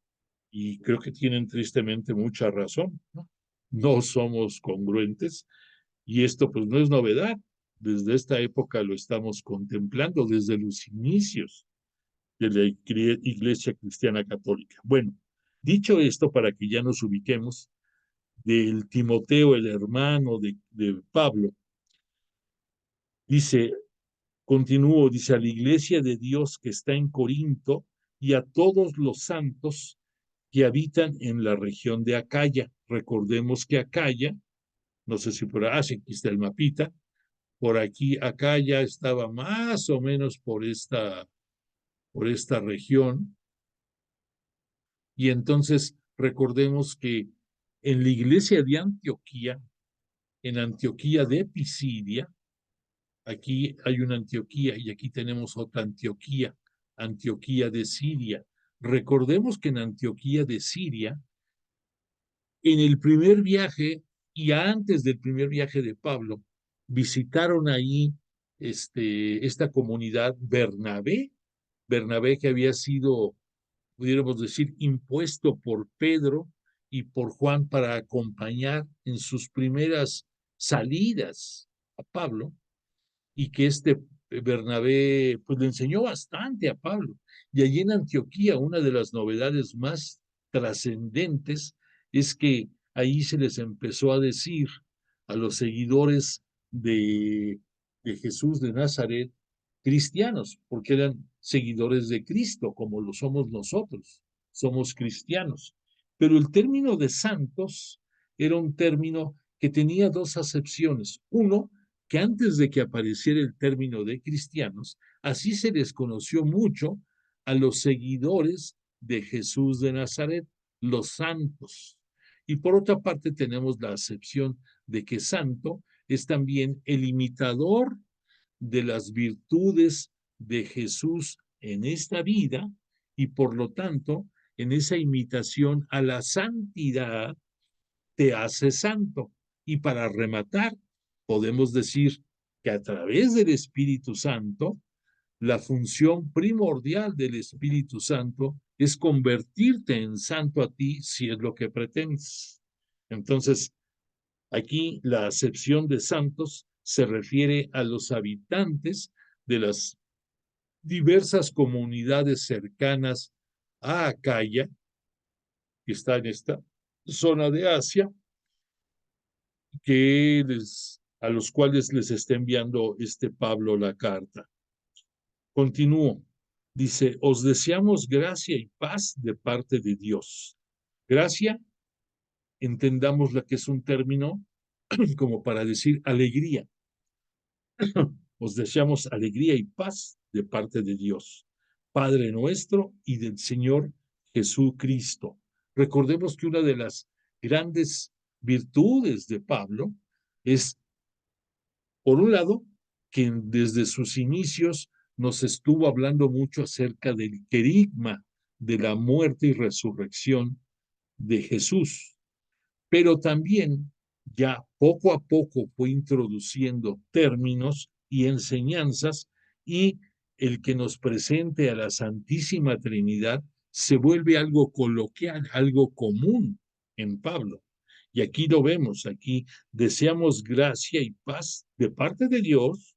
Y creo que tienen tristemente mucha razón, ¿no? No somos congruentes y esto pues no es novedad. Desde esta época lo estamos contemplando, desde los inicios de la Iglesia Cristiana Católica. Bueno, dicho esto, para que ya nos ubiquemos, del Timoteo, el hermano de Pablo, dice, continúo, dice, a la iglesia de Dios que está en Corinto y a todos los santos que habitan en la región de Acaya. Recordemos que Acaya, no sé si por aquí está el mapita, por aquí Acaya estaba más o menos por esta región. Y entonces recordemos que en la iglesia de Antioquía, en Antioquía de Pisidia, aquí hay una Antioquía y aquí tenemos otra Antioquía, Antioquía de Siria. Recordemos que en Antioquía de Siria, en el primer viaje y antes del primer viaje de Pablo, visitaron ahí esta comunidad Bernabé que había sido, pudiéramos decir, impuesto por Pedro y por Juan para acompañar en sus primeras salidas a Pablo y que Bernabé pues le enseñó bastante a Pablo. Y allí en Antioquía una de las novedades más trascendentes es que ahí se les empezó a decir a los seguidores de Jesús de Nazaret cristianos, porque eran seguidores de Cristo, como lo somos nosotros, somos cristianos. Pero el término de santos era un término que tenía dos acepciones. Uno, que antes de que apareciera el término de cristianos, así se les conoció mucho a los seguidores de Jesús de Nazaret, los santos. Y por otra parte tenemos la acepción de que santo es también el imitador de las virtudes de Jesús en esta vida y por lo tanto en esa imitación a la santidad te hace santo. Y para rematar, podemos decir que a través del Espíritu Santo, la función primordial del Espíritu Santo es convertirte en santo a ti si es lo que pretendes. Entonces, aquí la acepción de santos se refiere a los habitantes de las diversas comunidades cercanas a Acaya, que está en esta zona de Asia, a los cuales les está enviando este Pablo la carta. Continúo. Dice, os deseamos gracia y paz de parte de Dios. Gracia, entendamos la que es un término como para decir alegría. Os deseamos alegría y paz de parte de Dios, Padre nuestro y del Señor Jesucristo. Recordemos que una de las grandes virtudes de Pablo es, por un lado, que desde sus inicios nos estuvo hablando mucho acerca del querigma de la muerte y resurrección de Jesús, pero también ya poco a poco fue introduciendo términos y enseñanzas y el que nos presente a la Santísima Trinidad se vuelve algo coloquial, algo común en Pablo. Y aquí lo vemos, aquí deseamos gracia y paz de parte de Dios,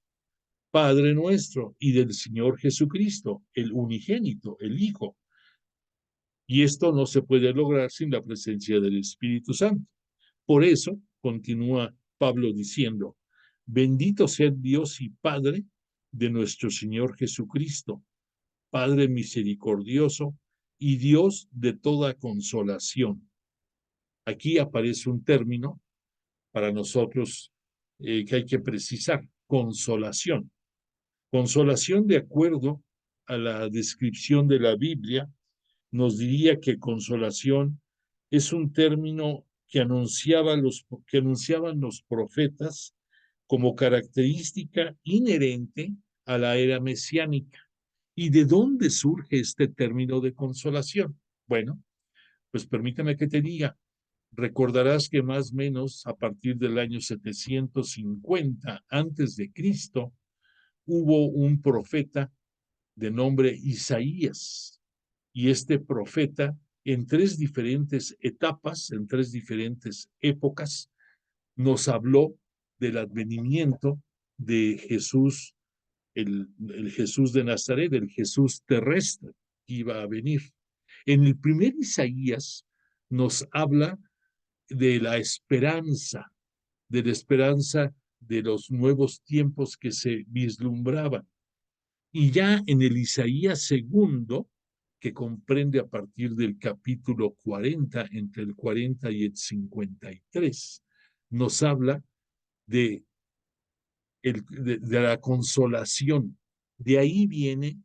Padre nuestro, y del Señor Jesucristo, el unigénito, el Hijo. Y esto no se puede lograr sin la presencia del Espíritu Santo. Por eso, continúa Pablo diciendo, bendito sea Dios y Padre de nuestro Señor Jesucristo, Padre misericordioso y Dios de toda consolación. Aquí aparece un término para nosotros que hay que precisar, consolación. Consolación, de acuerdo a la descripción de la Biblia, nos diría que consolación es un término que anunciaban los profetas como característica inherente a la era mesiánica. ¿Y de dónde surge este término de consolación? Bueno, pues permítame que te diga, recordarás que más o menos a partir del año 750 antes de Cristo hubo un profeta de nombre Isaías, y este profeta en tres diferentes etapas, en tres diferentes épocas, nos habló del advenimiento de Jesús, el Jesús de Nazaret, el Jesús terrestre que iba a venir. En el primer Isaías nos habla de la esperanza, de los nuevos tiempos que se vislumbraban. Y ya en el Isaías segundo, que comprende a partir del capítulo 40, entre el 40 y el 53, nos habla de la consolación. De ahí viene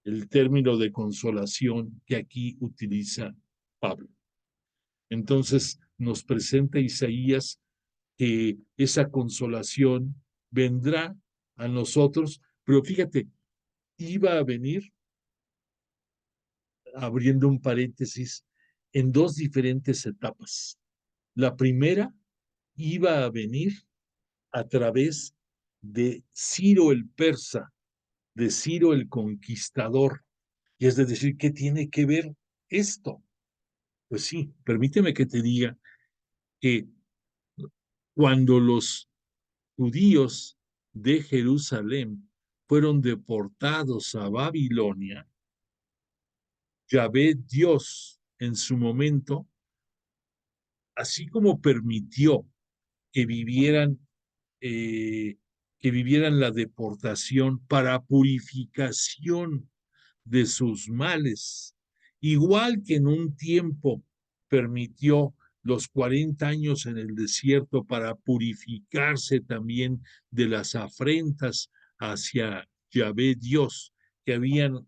el término de consolación que aquí utiliza Pablo. Entonces nos presenta Isaías que esa consolación vendrá a nosotros, pero fíjate, iba a venir, abriendo un paréntesis, en dos diferentes etapas. La primera iba a venir a través de Ciro el persa, de Ciro el conquistador. Y es decir, ¿qué tiene que ver esto? Pues sí, permíteme que te diga que cuando los judíos de Jerusalén fueron deportados a Babilonia, Yahvé Dios en su momento, así como permitió que vivieran, que vivieran la deportación para purificación de sus males, igual que en un tiempo permitió los 40 años en el desierto para purificarse también de las afrentas hacia Yahvé Dios que habían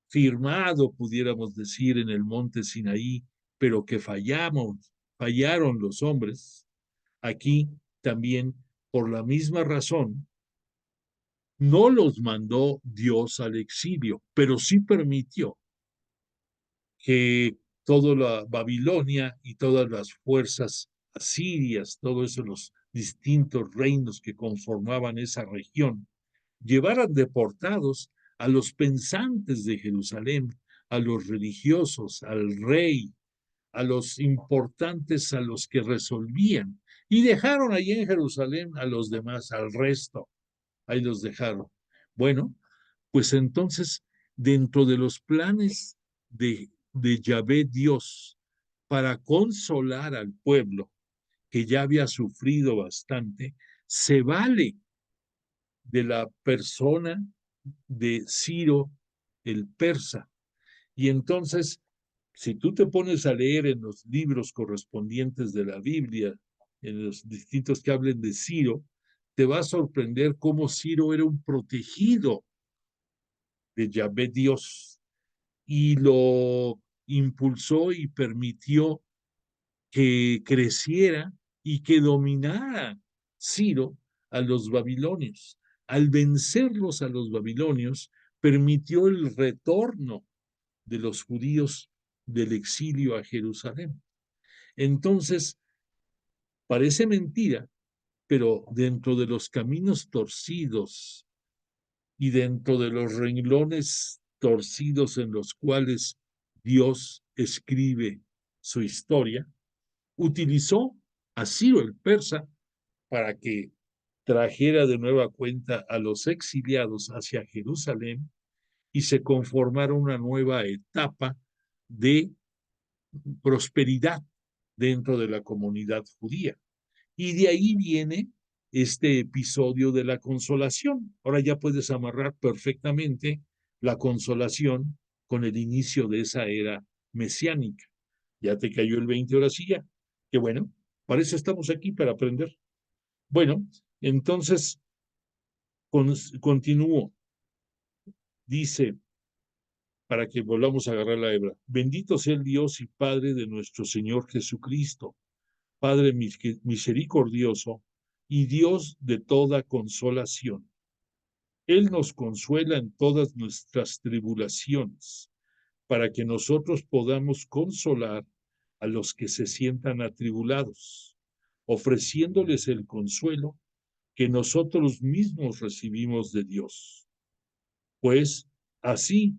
firmado, pudiéramos decir, en el monte Sinaí, pero que fallaron los hombres. Aquí también, por la misma razón, no los mandó Dios al exilio, pero sí permitió que toda la Babilonia y todas las fuerzas asirias, todos esos los distintos reinos que conformaban esa región, llevaran deportados a los pensantes de Jerusalén, a los religiosos, al rey, a los importantes, a los que resolvían, y dejaron allí en Jerusalén a los demás, al resto, ahí los dejaron. Bueno, pues entonces, dentro de los planes de Yahvé Dios para consolar al pueblo que ya había sufrido bastante, se vale de la persona de Ciro el persa. Y entonces, si tú te pones a leer en los libros correspondientes de la Biblia, en los distintos que hablen de Ciro, te va a sorprender cómo Ciro era un protegido de Yahvé Dios y lo impulsó y permitió que creciera y que dominara Ciro a los babilonios. Al vencerlos a los babilonios, permitió el retorno de los judíos del exilio a Jerusalén. Entonces, parece mentira, pero dentro de los caminos torcidos y dentro de los renglones torcidos en los cuales Dios escribe su historia, utilizó a Ciro el persa para que trajera de nueva cuenta a los exiliados hacia Jerusalén y se conformara una nueva etapa de prosperidad dentro de la comunidad judía. Y de ahí viene este episodio de la consolación. Ahora ya puedes amarrar perfectamente la consolación con el inicio de esa era mesiánica. Ya te cayó el 20 horas y ya. Qué bueno, para eso estamos aquí, para aprender. Bueno, entonces continúo. Dice, para que volvamos a agarrar la hebra, bendito sea el Dios y Padre de nuestro Señor Jesucristo, Padre misericordioso y Dios de toda consolación. Él nos consuela en todas nuestras tribulaciones, para que nosotros podamos consolar a los que se sientan atribulados, ofreciéndoles el consuelo que nosotros mismos recibimos de Dios. Pues así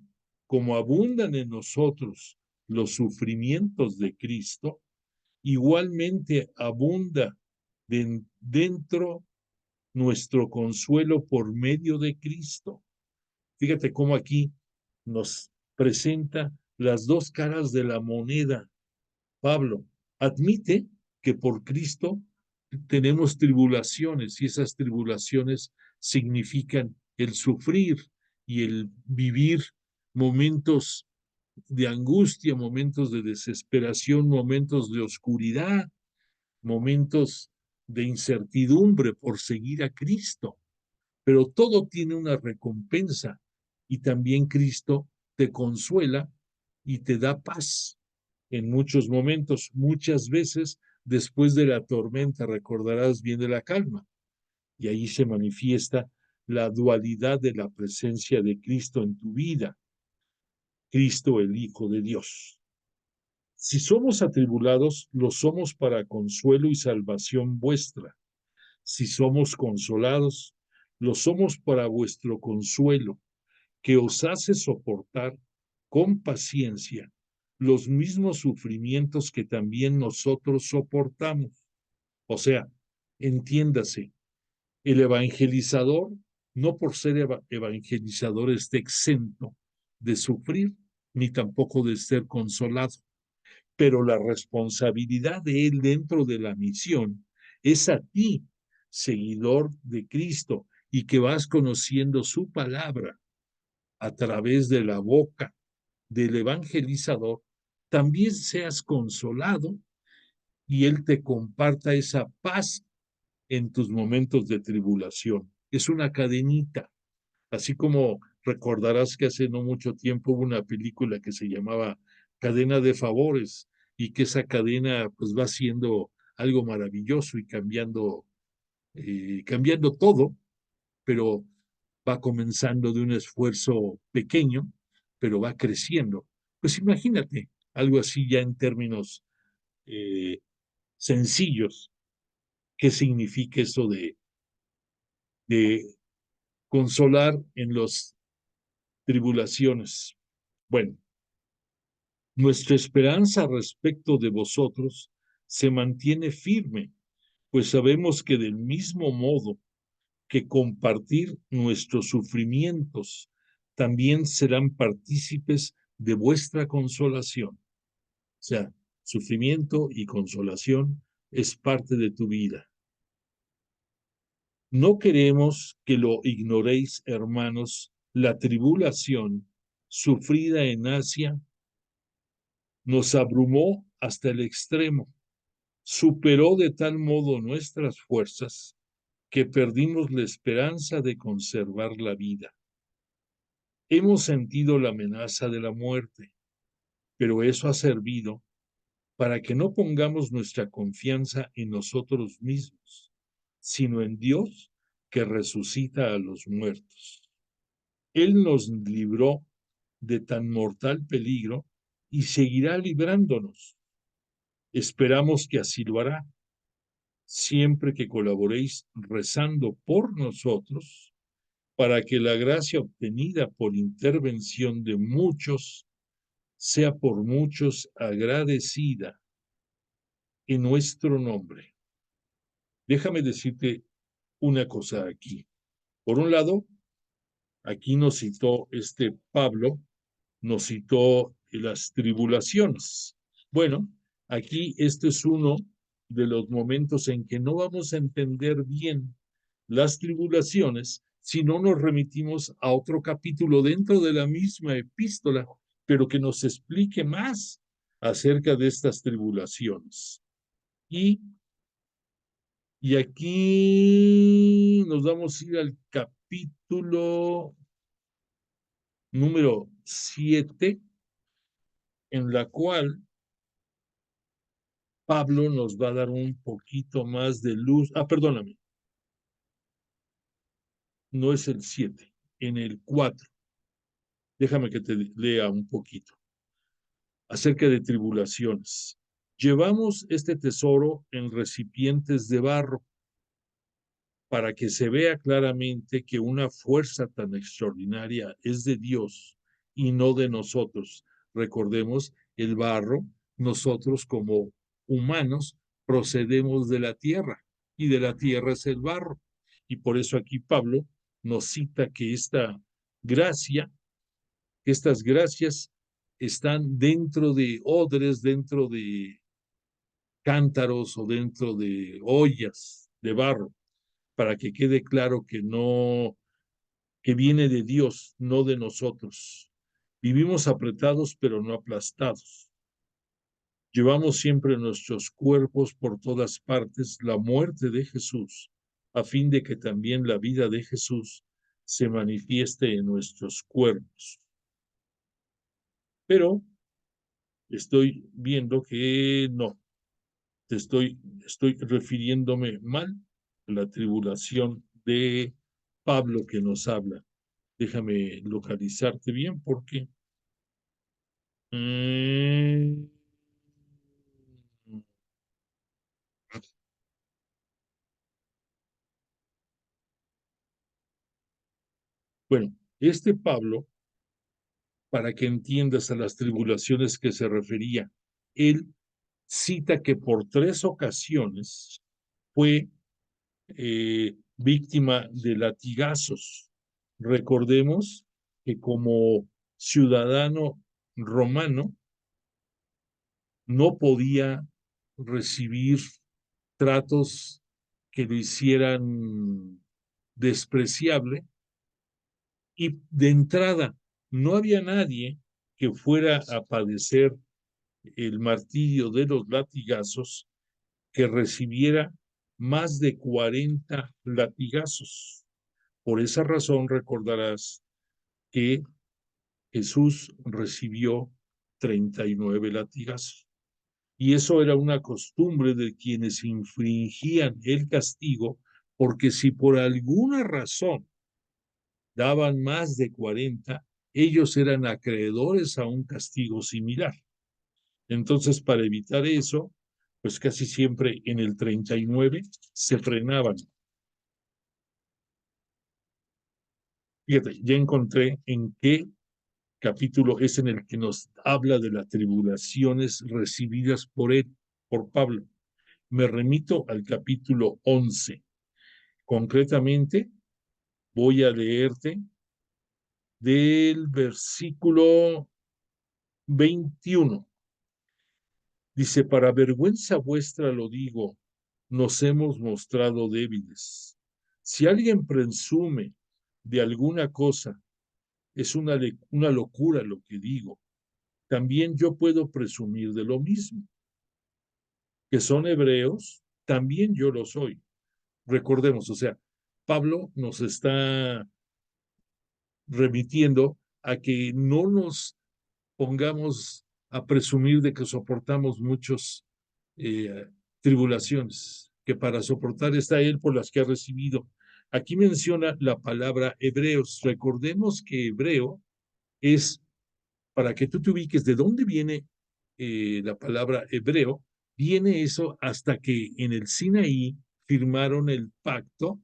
como abundan en nosotros los sufrimientos de Cristo, igualmente abunda dentro nuestro consuelo por medio de Cristo. Fíjate cómo aquí nos presenta las dos caras de la moneda. Pablo admite que por Cristo tenemos tribulaciones y esas tribulaciones significan el sufrir y el vivir momentos de angustia, momentos de desesperación, momentos de oscuridad, momentos de incertidumbre por seguir a Cristo. Pero todo tiene una recompensa y también Cristo te consuela y te da paz en muchos momentos. Muchas veces después de la tormenta recordarás bien de la calma y ahí se manifiesta la dualidad de la presencia de Cristo en tu vida. Cristo el Hijo de Dios. Si somos atribulados, lo somos para consuelo y salvación vuestra. Si somos consolados, lo somos para vuestro consuelo, que os hace soportar con paciencia los mismos sufrimientos que también nosotros soportamos. O sea, entiéndase, el evangelizador, no por ser evangelizador, está exento de sufrir, ni tampoco de ser consolado. Pero la responsabilidad de él dentro de la misión es a ti, seguidor de Cristo, y que vas conociendo su palabra a través de la boca del evangelizador, también seas consolado y Él te comparta esa paz en tus momentos de tribulación. Es una cadenita, así como recordarás que hace no mucho tiempo hubo una película que se llamaba Cadena de Favores y que esa cadena pues va siendo algo maravilloso y cambiando todo, pero va comenzando de un esfuerzo pequeño, pero va creciendo. Pues imagínate algo así ya en términos eh, sencillos, qué significa eso de consolar en las tribulaciones. Bueno, nuestra esperanza respecto de vosotros se mantiene firme, pues sabemos que del mismo modo que compartir nuestros sufrimientos, también serán partícipes de vuestra consolación. O sea, sufrimiento y consolación es parte de tu vida. No queremos que lo ignoréis, hermanos, la tribulación sufrida en Asia nos abrumó hasta el extremo, superó de tal modo nuestras fuerzas que perdimos la esperanza de conservar la vida. Hemos sentido la amenaza de la muerte, pero eso ha servido para que no pongamos nuestra confianza en nosotros mismos, sino en Dios que resucita a los muertos. Él nos libró de tan mortal peligro y seguirá librándonos. Esperamos que así lo hará, siempre que colaboréis rezando por nosotros, para que la gracia obtenida por intervención de muchos sea por muchos agradecida en nuestro nombre. Déjame decirte una cosa aquí. Por un lado, aquí nos citó Pablo, nos citó las tribulaciones. Bueno, aquí este es uno de los momentos en que no vamos a entender bien las tribulaciones si no nos remitimos a otro capítulo dentro de la misma epístola, pero que nos explique más acerca de estas tribulaciones. Y aquí nos vamos a ir al capítulo número 7, en la cual Pablo nos va a dar un poquito más de luz. Perdóname, no es el 7, en el 4. Déjame que te lea un poquito acerca de tribulaciones. Llevamos este tesoro en recipientes de barro para que se vea claramente que una fuerza tan extraordinaria es de Dios y no de nosotros. Recordemos, el barro, nosotros como humanos procedemos de la tierra y de la tierra es el barro. Y por eso aquí Pablo nos cita que gracia, estas gracias están dentro de odres, dentro de cántaros o dentro de ollas de barro, para que quede claro que no, que viene de Dios, no de nosotros. Vivimos apretados, pero no aplastados. Llevamos siempre nuestros cuerpos por todas partes la muerte de Jesús, a fin de que también la vida de Jesús se manifieste en nuestros cuerpos. Pero estoy viendo que no, estoy refiriéndome mal a la tribulación de Pablo que nos habla. Déjame localizarte bien porque bueno, Pablo, para que entiendas a las tribulaciones que se refería, él cita que por 3 ocasiones fue víctima de latigazos. Recordemos que como ciudadano romano no podía recibir tratos que lo hicieran despreciable, y de entrada no había nadie que fuera a padecer el martirio de los latigazos que recibiera más de 40 latigazos. Por esa razón recordarás que Jesús recibió 39 latigazos. Y eso era una costumbre de quienes infringían el castigo, porque si por alguna razón daban más de 40, ellos eran acreedores a un castigo similar. Entonces, para evitar eso, pues casi siempre en el 39 se frenaban. Fíjate, ya encontré en qué capítulo es en el que nos habla de las tribulaciones recibidas por él, por Pablo. Me remito al capítulo 11. Concretamente, voy a leerte del versículo 21. Dice, para vergüenza vuestra lo digo, nos hemos mostrado débiles. Si alguien presume de alguna cosa, es una locura lo que digo. También yo puedo presumir de lo mismo. Que son hebreos, también yo lo soy. Recordemos, o sea, Pablo nos está remitiendo a que no nos pongamos a presumir de que soportamos muchos tribulaciones, que para soportar está Él por las que ha recibido. Aquí menciona la palabra hebreos. Recordemos que hebreo es, para que tú te ubiques de dónde viene la palabra hebreo, viene eso hasta que en el Sinaí firmaron el pacto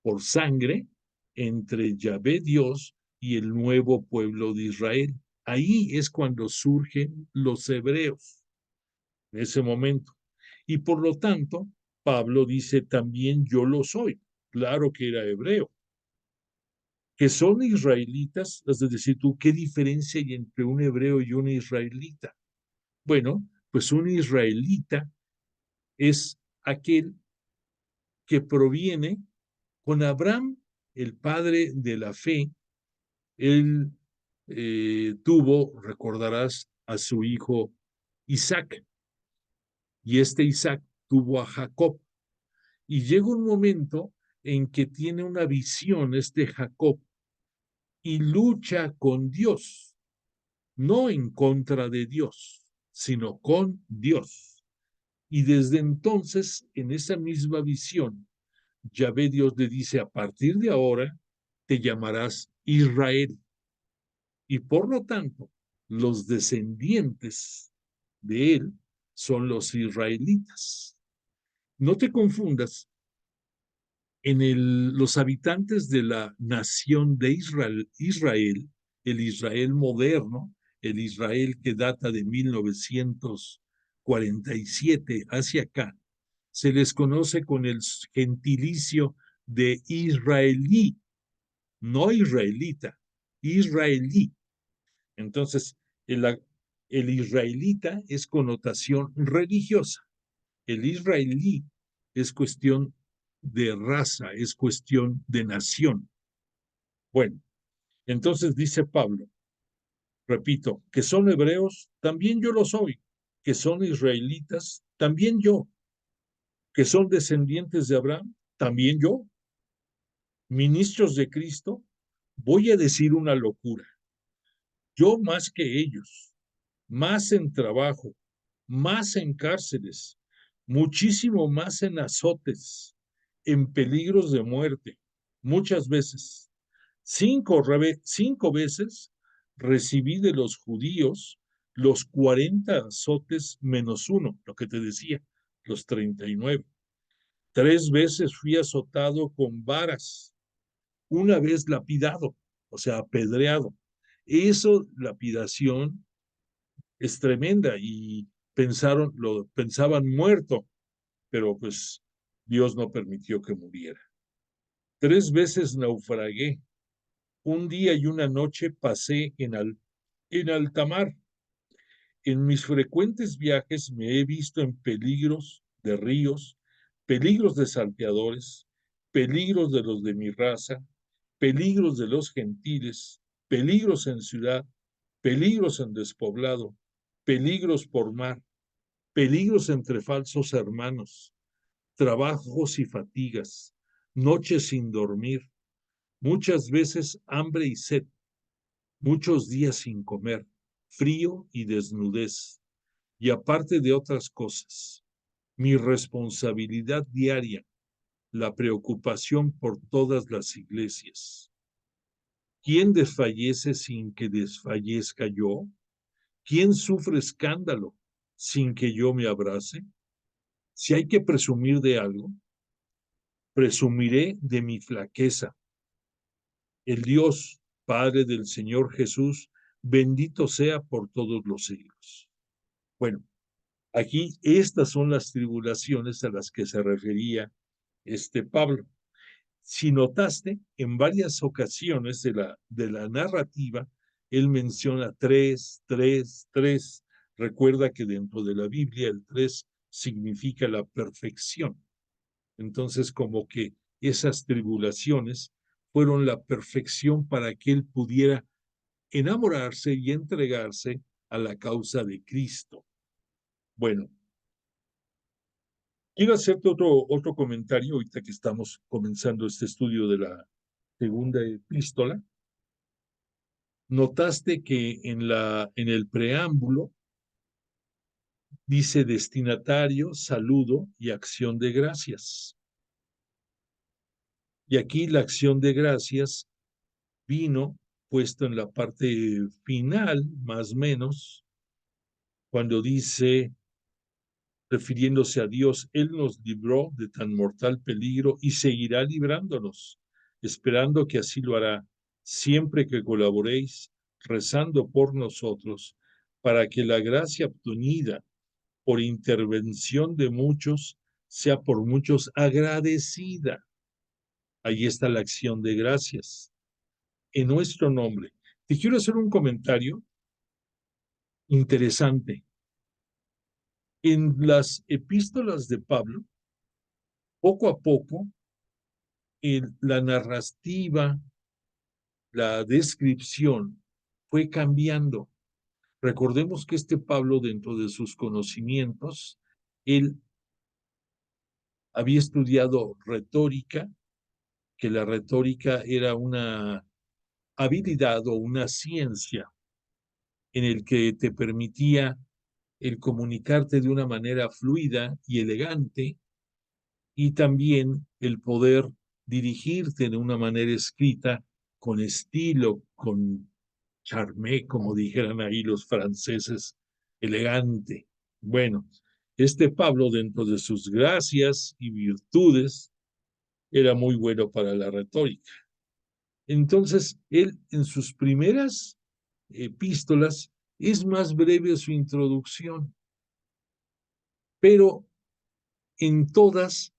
por sangre entre Yahvé Dios y el nuevo pueblo de Israel. Ahí es cuando surgen los hebreos, en ese momento. Y por lo tanto, Pablo dice, también yo lo soy. Claro que era hebreo. Que son israelitas, es decir, tú, ¿qué diferencia hay entre un hebreo y un israelita? Bueno, pues un israelita es aquel que proviene con Abraham, el padre de la fe. Él tuvo, recordarás, a su hijo Isaac, y este Isaac tuvo a Jacob. Y llega un momento en que tiene una visión este Jacob y lucha con Dios, no en contra de Dios, sino con Dios. Y desde entonces, en esa misma visión, Yahvé Dios le dice, a partir de ahora te llamarás Israel. Y por lo tanto, los descendientes de él son los israelitas. No te confundas, los habitantes de la nación de Israel, el Israel moderno, el Israel que data de 1947 hacia acá, se les conoce con el gentilicio de israelí, no israelita, israelí. Entonces, el israelita es connotación religiosa. El israelí es cuestión de raza, es cuestión de nación. Bueno, entonces dice Pablo, repito, que son hebreos, también yo lo soy, que son israelitas, también yo, que son descendientes de Abraham, también yo, ministros de Cristo, voy a decir una locura. Yo más que ellos, más en trabajo, más en cárceles, muchísimo más en azotes, en peligros de muerte, muchas veces. Cinco veces recibí de los judíos los 40 azotes menos uno, lo que te decía, los 39. 3 veces fui azotado con varas, una vez lapidado, o sea, apedreado. Eso, lapidación, es tremenda y pensaban muerto, pero pues Dios no permitió que muriera. 3 veces naufragué. Un día y una noche pasé en alta mar. En mis frecuentes viajes me he visto en peligros de ríos, peligros de salteadores, peligros de los de mi raza, peligros de los gentiles, peligros en ciudad, peligros en despoblado, peligros por mar, peligros entre falsos hermanos, trabajos y fatigas, noches sin dormir, muchas veces hambre y sed, muchos días sin comer, frío y desnudez, y aparte de otras cosas, mi responsabilidad diaria, la preocupación por todas las iglesias. ¿Quién desfallece sin que desfallezca yo? ¿Quién sufre escándalo sin que yo me abrace? Si hay que presumir de algo, presumiré de mi flaqueza. El Dios, Padre del Señor Jesús, bendito sea por todos los siglos. Bueno, aquí estas son las tribulaciones a las que se refería Pablo. Si notaste, en varias ocasiones de la narrativa, él menciona 3, 3, 3. Recuerda que dentro de la Biblia el 3 significa la perfección. Entonces, como que esas tribulaciones fueron la perfección para que él pudiera enamorarse y entregarse a la causa de Cristo. Bueno, quiero hacerte otro comentario ahorita que estamos comenzando este estudio de la segunda epístola. Notaste que en el preámbulo dice destinatario, saludo y acción de gracias. Y aquí la acción de gracias vino puesto en la parte final, más o menos, cuando dice, refiriéndose a Dios, Él nos libró de tan mortal peligro y seguirá librándonos, esperando que así lo hará, siempre que colaboréis, rezando por nosotros, para que la gracia obtenida por intervención de muchos sea por muchos agradecida. Ahí está la acción de gracias. En nuestro nombre. Te quiero hacer un comentario interesante. En las epístolas de Pablo, poco a poco, la narrativa, la descripción fue cambiando. Recordemos que Pablo, dentro de sus conocimientos, él había estudiado retórica, que la retórica era una habilidad o una ciencia en el que te permitía el comunicarte de una manera fluida y elegante y también el poder dirigirte de una manera escrita con estilo, con charmé, como dijeran ahí los franceses, elegante. Bueno, Pablo, dentro de sus gracias y virtudes, era muy bueno para la retórica. Entonces, él en sus primeras epístolas es más breve su introducción, pero en todas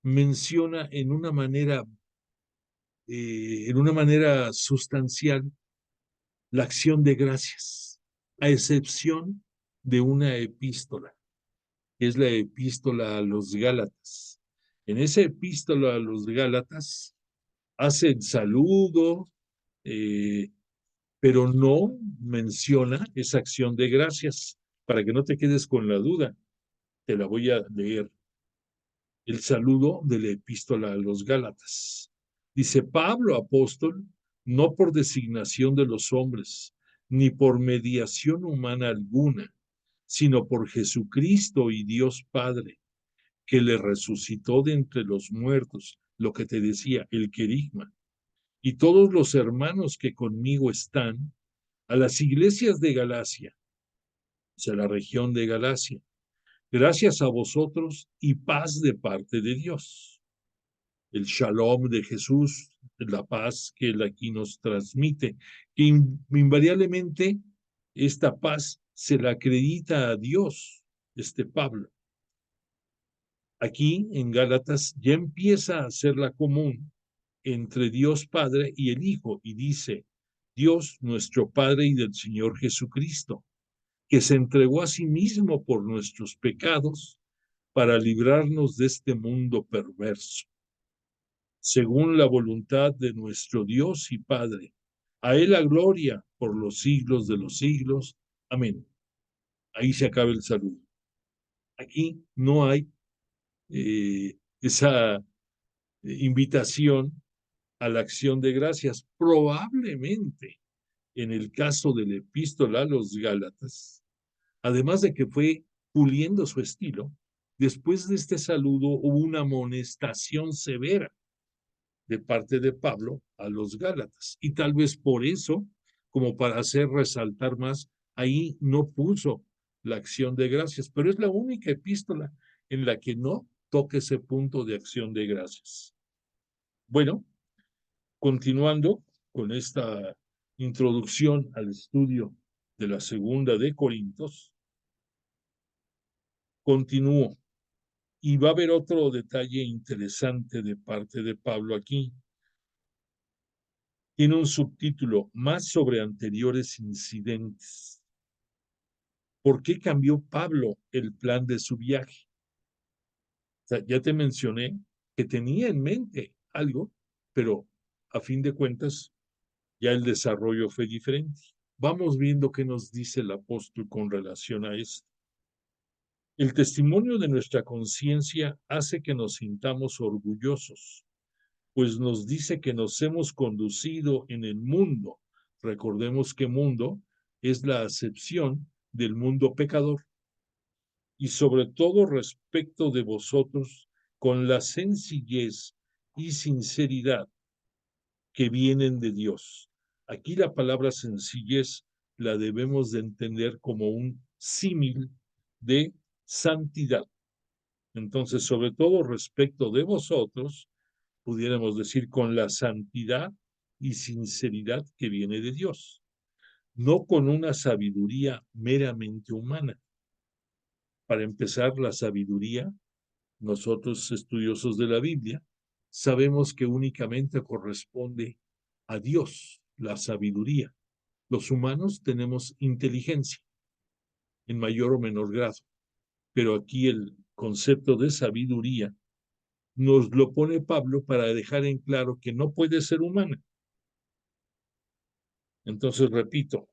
menciona en una manera sustancial la acción de gracias, a excepción de una epístola, que es la epístola a los Gálatas. En esa epístola a los Gálatas hace el saludo, pero no menciona esa acción de gracias. Para que no te quedes con la duda, te la voy a leer. El saludo de la epístola a los Gálatas. Dice Pablo, apóstol, no por designación de los hombres, ni por mediación humana alguna, sino por Jesucristo y Dios Padre, que le resucitó de entre los muertos, lo que te decía, el querigma, y todos los hermanos que conmigo están, a las iglesias de Galacia, o sea, la región de Galacia. Gracias a vosotros y paz de parte de Dios. El shalom de Jesús, la paz que él aquí nos transmite, que invariablemente esta paz se la acredita a Dios, Pablo. Aquí en Gálatas ya empieza a ser la común entre Dios Padre y el Hijo, y dice, Dios nuestro Padre y del Señor Jesucristo, que se entregó a sí mismo por nuestros pecados para librarnos de este mundo perverso. según la voluntad de nuestro Dios y Padre. A Él la gloria por los siglos de los siglos. Amén. Ahí se acaba el saludo. Aquí no hay esa invitación a la acción de gracias. Probablemente en el caso de la epístola a los Gálatas, además de que fue puliendo su estilo, después de este saludo hubo una amonestación severa de parte de Pablo a los Gálatas. Y tal vez por eso, como para hacer resaltar más, ahí no puso la acción de gracias, pero es la única epístola en la que no toca ese punto de acción de gracias. Bueno, continuando con esta introducción al estudio de la segunda de Corintios, continúo. Y va a haber otro detalle interesante de parte de Pablo aquí. Tiene un subtítulo, más sobre anteriores incidentes. ¿Por qué cambió Pablo el plan de su viaje? O sea, ya te mencioné que tenía en mente algo, pero a fin de cuentas ya el desarrollo fue diferente. Vamos viendo qué nos dice el apóstol con relación a esto. El testimonio de nuestra conciencia hace que nos sintamos orgullosos, pues nos dice que nos hemos conducido en el mundo. Recordemos que mundo es la acepción del mundo pecador. Y sobre todo respecto de vosotros, con la sencillez y sinceridad que vienen de Dios. Aquí la palabra sencillez la debemos de entender como un símil de santidad. Entonces, sobre todo respecto de vosotros, pudiéramos decir con la santidad y sinceridad que viene de Dios, no con una sabiduría meramente humana. Para empezar, la sabiduría, nosotros estudiosos de la Biblia, sabemos que únicamente corresponde a Dios, la sabiduría. Los humanos tenemos inteligencia en mayor o menor grado, pero aquí el concepto de sabiduría nos lo pone Pablo para dejar en claro que no puede ser humana. Entonces, repito,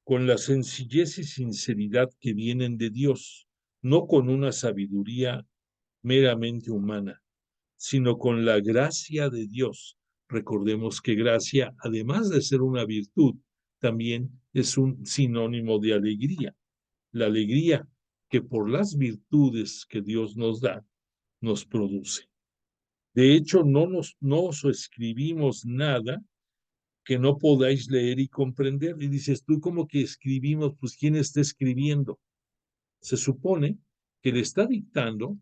con la sencillez y sinceridad que vienen de Dios, no con una sabiduría meramente humana, sino con la gracia de Dios. Recordemos que gracia, además de ser una virtud, también es un sinónimo de alegría. La alegría que por las virtudes que Dios nos da, nos produce. De hecho, no os escribimos nada que no podáis leer y comprender. Y dices, tú como que escribimos, pues ¿quién está escribiendo? Se supone que le está dictando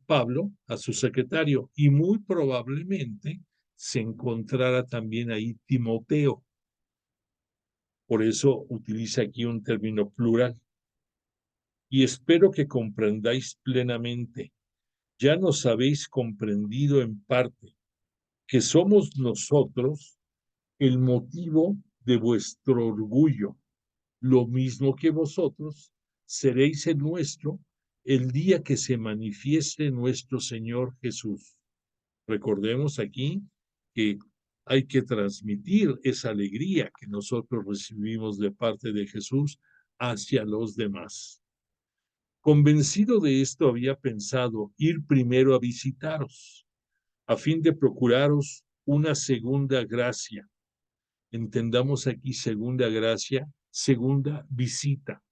Pablo a su secretario y muy probablemente se encontrara también ahí Timoteo. Por eso utiliza aquí un término plural. Y espero que comprendáis plenamente. Ya nos habéis comprendido en parte que somos nosotros el motivo de vuestro orgullo, lo mismo que vosotros seréis el nuestro el día que se manifieste nuestro Señor Jesús. Recordemos aquí que hay que transmitir esa alegría que nosotros recibimos de parte de Jesús hacia los demás. Convencido de esto, había pensado ir primero a visitaros, a fin de procuraros una segunda gracia. Entendamos aquí segunda gracia, segunda visita.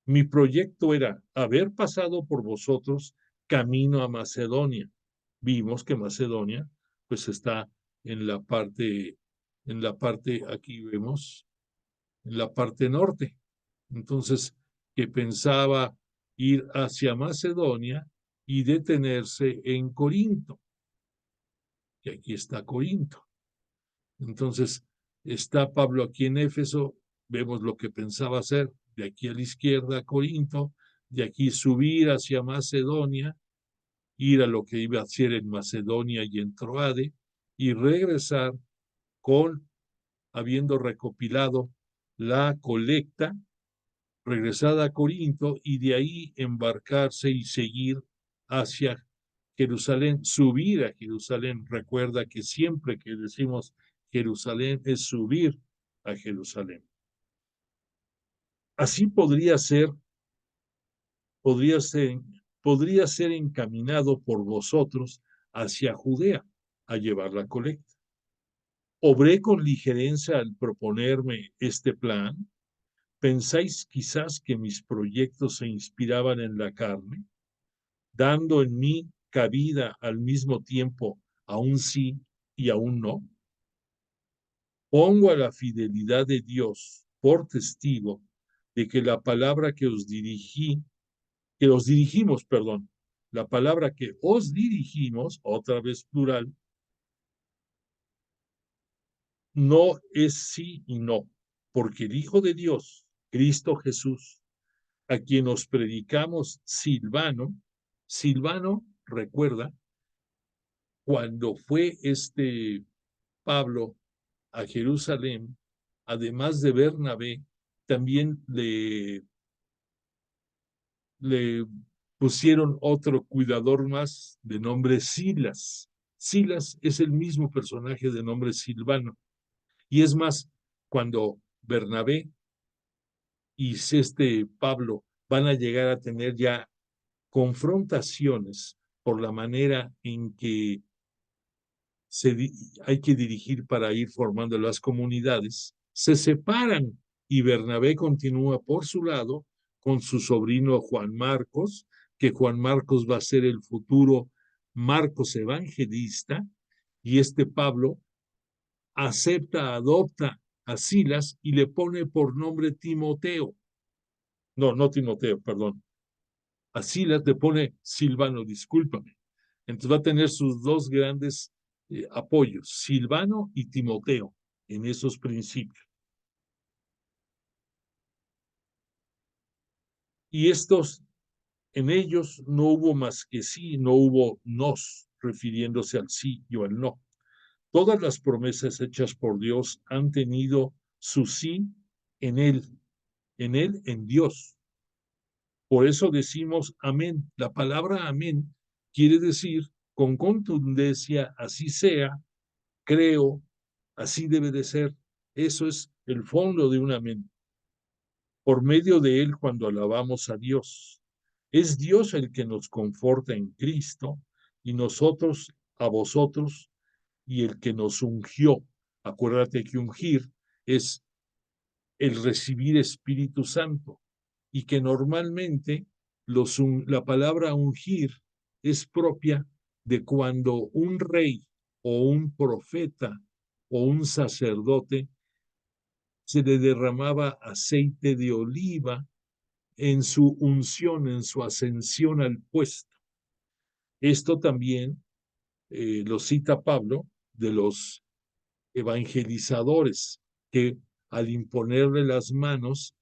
Mi proyecto era haber pasado por vosotros camino a Macedonia. Vimos que Macedonia pues está en la parte, aquí vemos, en la parte norte. Entonces, que pensaba ir hacia Macedonia y detenerse en Corinto. Y aquí está Corinto. Entonces, está Pablo aquí en Éfeso, vemos lo que pensaba hacer, de aquí a la izquierda Corinto, de aquí subir hacia Macedonia, ir a lo que iba a hacer en Macedonia y en Troade, y regresar habiendo recopilado la colecta, regresada a Corinto y de ahí embarcarse y seguir hacia Jerusalén, subir a Jerusalén. Recuerda que siempre que decimos Jerusalén es subir a Jerusalén. Así podría ser encaminado por vosotros hacia Judea a llevar la colecta. ¿Obré con ligereza al proponerme este plan? ¿Pensáis quizás que mis proyectos se inspiraban en la carne, dando en mí cabida al mismo tiempo a un sí y a un no? Pongo a la fidelidad de Dios por testigo de que la palabra que os dirigimos, la palabra que os dirigimos, otra vez plural, no es sí y no, porque el Hijo de Dios, Cristo Jesús, a quien os predicamos Silvano, recuerda, cuando fue Pablo a Jerusalén, además de Bernabé, también le pusieron otro cuidador más de nombre Silas. Silas es el mismo personaje de nombre Silvano. Y es más, cuando Bernabé y Pablo van a llegar a tener ya confrontaciones por la manera en que hay que dirigir para ir formando las comunidades, se separan y Bernabé continúa por su lado con su sobrino Juan Marcos, que Juan Marcos va a ser el futuro Marcos evangelista, y Pablo adopta a Silas y le pone por nombre Timoteo. No Timoteo, perdón. A Silas le pone Silvano, discúlpame. Entonces va a tener sus dos grandes apoyos, Silvano y Timoteo, en esos principios. Y en ellos no hubo más que sí, no hubo nos, refiriéndose al sí y al no. Todas las promesas hechas por Dios han tenido su sí en Él, en Dios. Por eso decimos amén. La palabra amén quiere decir con contundencia, así sea, creo, así debe de ser. Eso es el fondo de un amén. Por medio de él, cuando alabamos a Dios, es Dios el que nos conforta en Cristo y nosotros a vosotros, y el que nos ungió. Acuérdate que ungir es el recibir Espíritu Santo y que normalmente la palabra ungir es propia de cuando un rey o un profeta o un sacerdote se le derramaba aceite de oliva en su unción, en su ascensión al puesto. Esto también lo cita Pablo de los evangelizadores, que al imponerle las manos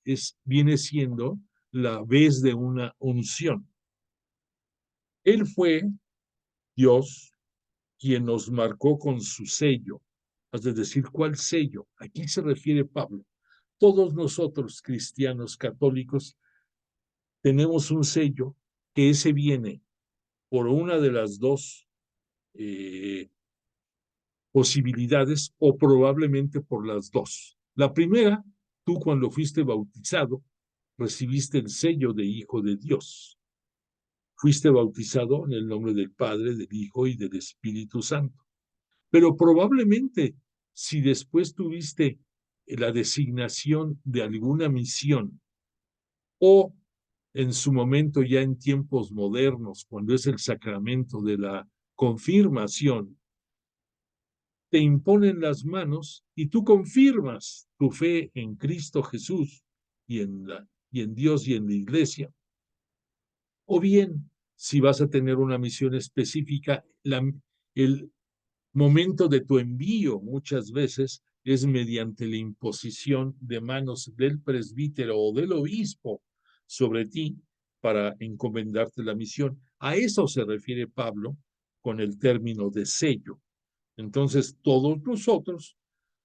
viene siendo la vez de una unción. Él fue Dios quien nos marcó con su sello. Es decir, ¿cuál sello? Aquí se refiere Pablo. Todos nosotros, cristianos católicos, tenemos un sello que ese viene por una de las dos posibilidades o probablemente por las dos. La primera, tú cuando fuiste bautizado, recibiste el sello de Hijo de Dios. Fuiste bautizado en el nombre del Padre, del Hijo y del Espíritu Santo. Pero probablemente, si después tuviste la designación de alguna misión o en su momento ya en tiempos modernos, cuando es el sacramento de la confirmación, te imponen las manos y tú confirmas tu fe en Cristo Jesús y en Dios y en la iglesia. O bien, si vas a tener una misión específica, el momento de tu envío muchas veces es mediante la imposición de manos del presbítero o del obispo sobre ti para encomendarte la misión. A eso se refiere Pablo con el término de sello. Entonces, todos nosotros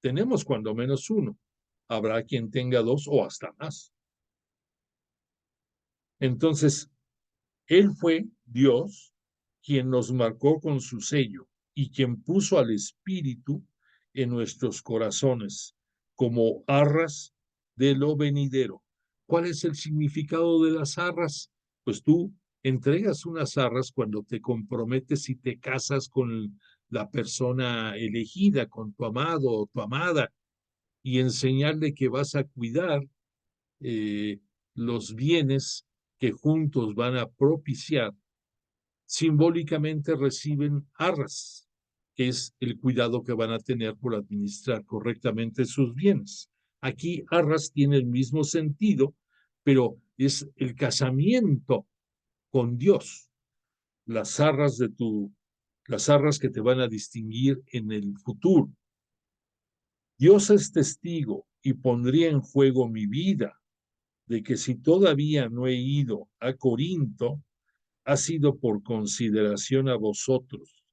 tenemos cuando menos uno. Habrá quien tenga dos o hasta más. Entonces, él fue Dios quien nos marcó con su sello y quien puso al Espíritu en nuestros corazones como arras de lo venidero. ¿Cuál es el significado de las arras? Pues tú entregas unas arras cuando te comprometes y te casas con la persona elegida, con tu amado o tu amada, y enseñarle que vas a cuidar eh, los bienes que juntos van a propiciar. Simbólicamente reciben arras, que es el cuidado que van a tener por administrar correctamente sus bienes. Aquí arras tiene el mismo sentido, pero es el casamiento con Dios, las arras las arras que te van a distinguir en el futuro. Dios es testigo y pondría en juego mi vida de que si todavía no he ido a Corinto, ha sido por consideración a vosotros.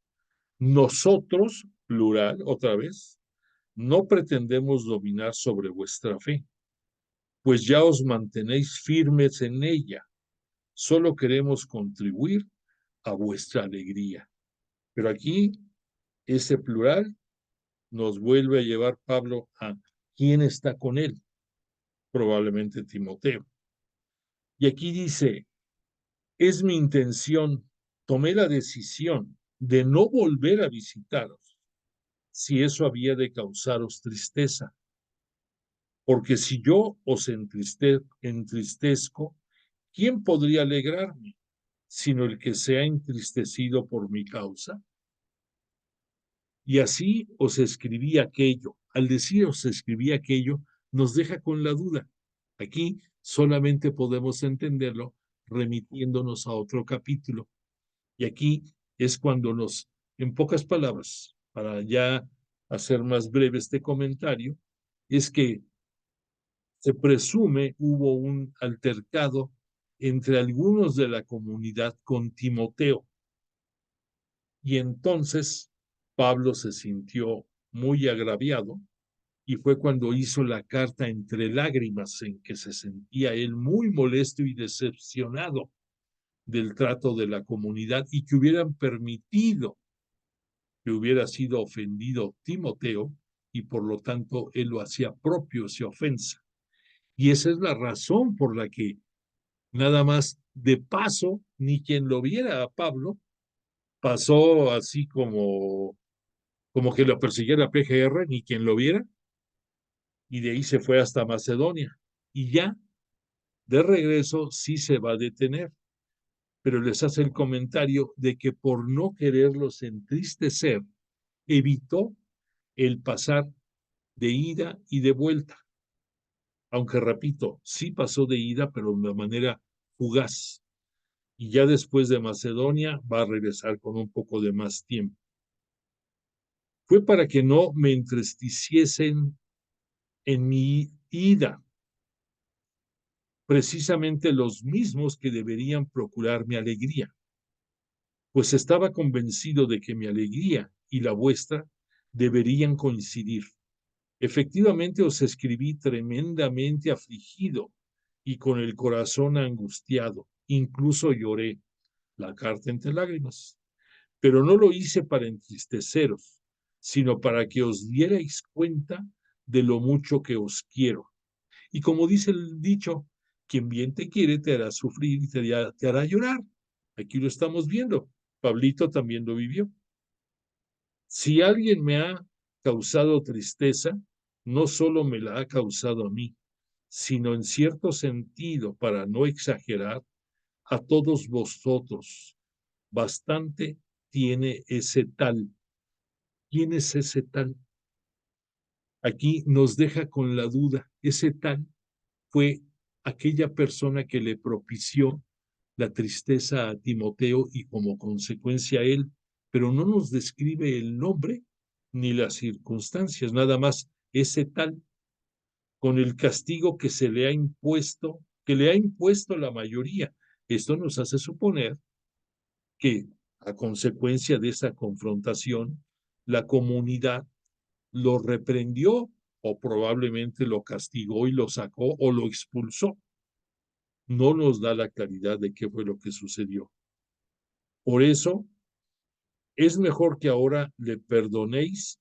Nosotros, plural, otra vez, no pretendemos dominar sobre vuestra fe, pues ya os mantenéis firmes en ella. Solo queremos contribuir a vuestra alegría. Pero aquí, ese plural nos vuelve a llevar Pablo a quién está con él, probablemente Timoteo. Y aquí dice, es mi intención, tomé la decisión de no volver a visitaros si eso había de causaros tristeza. Porque si yo os entristezco, ¿quién podría alegrarme, sino el que se ha entristecido por mi causa? Y así os escribí aquello. Al decir os escribí aquello, nos deja con la duda. Aquí solamente podemos entenderlo remitiéndonos a otro capítulo. Y aquí es cuando en pocas palabras, para ya hacer más breve este comentario, es que se presume hubo un altercado entre algunos de la comunidad con Timoteo. Y entonces Pablo se sintió muy agraviado y fue cuando hizo la carta entre lágrimas en que se sentía él muy molesto y decepcionado del trato de la comunidad y que hubieran permitido que hubiera sido ofendido Timoteo y por lo tanto él lo hacía propio esa ofensa. Y esa es la razón por la que nada más de paso, ni quien lo viera a Pablo, pasó así como que lo persiguiera la PGR, ni quien lo viera, y de ahí se fue hasta Macedonia. Y ya de regreso sí se va a detener, pero les hace el comentario de que por no quererlos entristecer, evitó el pasar de ida y de vuelta. Aunque repito, sí pasó de ida, pero de manera fugaz. Y ya después de Macedonia va a regresar con un poco de más tiempo. Fue para que no me entristeciesen en mi ida, precisamente los mismos que deberían procurar mi alegría, pues estaba convencido de que mi alegría y la vuestra deberían coincidir. Efectivamente os escribí tremendamente afligido y con el corazón angustiado, incluso lloré la carta entre lágrimas, pero no lo hice para entristeceros, sino para que os dierais cuenta de lo mucho que os quiero. Y como dice el dicho, quien bien te quiere te hará sufrir y te hará llorar. Aquí lo estamos viendo. Pablito también lo vivió. Si alguien me ha causado tristeza, no solo me la ha causado a mí, sino en cierto sentido, para no exagerar, a todos vosotros. Bastante tiene ese tal. ¿Quién es ese tal? Aquí nos deja con la duda. Ese tal fue aquella persona que le propició la tristeza a Timoteo y como consecuencia a él, pero no nos describe el nombre ni las circunstancias, nada más ese tal, con el castigo que se le ha impuesto, que le ha impuesto la mayoría. Esto nos hace suponer que a consecuencia de esa confrontación, la comunidad lo reprendió o probablemente lo castigó y lo sacó o lo expulsó. No nos da la claridad de qué fue lo que sucedió. Por eso es mejor que ahora le perdonéis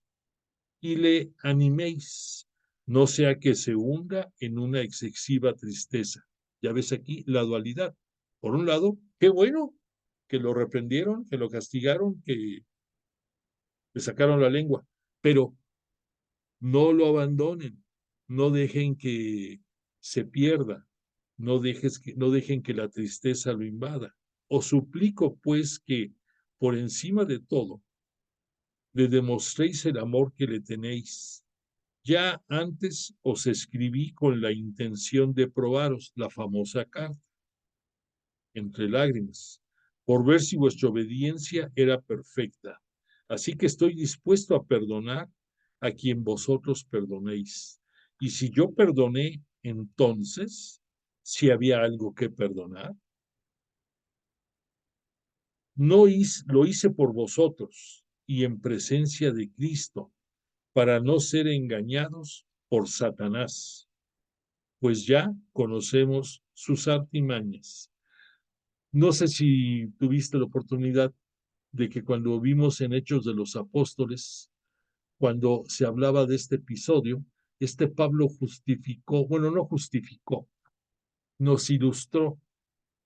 y le animéis, no sea que se hunda en una excesiva tristeza. Ya ves aquí la dualidad. Por un lado, qué bueno que lo reprendieron, que lo castigaron, que le sacaron la lengua, pero no lo abandonen, no dejen que se pierda, no dejen que la tristeza lo invada. Os suplico, pues, que por encima de todo le demostréis el amor que le tenéis. Ya antes os escribí con la intención de probaros la famosa carta, entre lágrimas, por ver si vuestra obediencia era perfecta. Así que estoy dispuesto a perdonar a quien vosotros perdonéis. Y si yo perdoné, entonces, si había algo que perdonar, lo hice por vosotros y en presencia de Cristo, para no ser engañados por Satanás, pues ya conocemos sus artimañas. No sé si tuviste la oportunidad de que cuando vimos en Hechos de los Apóstoles, cuando se hablaba de este episodio, Pablo justificó, bueno, no justificó, nos ilustró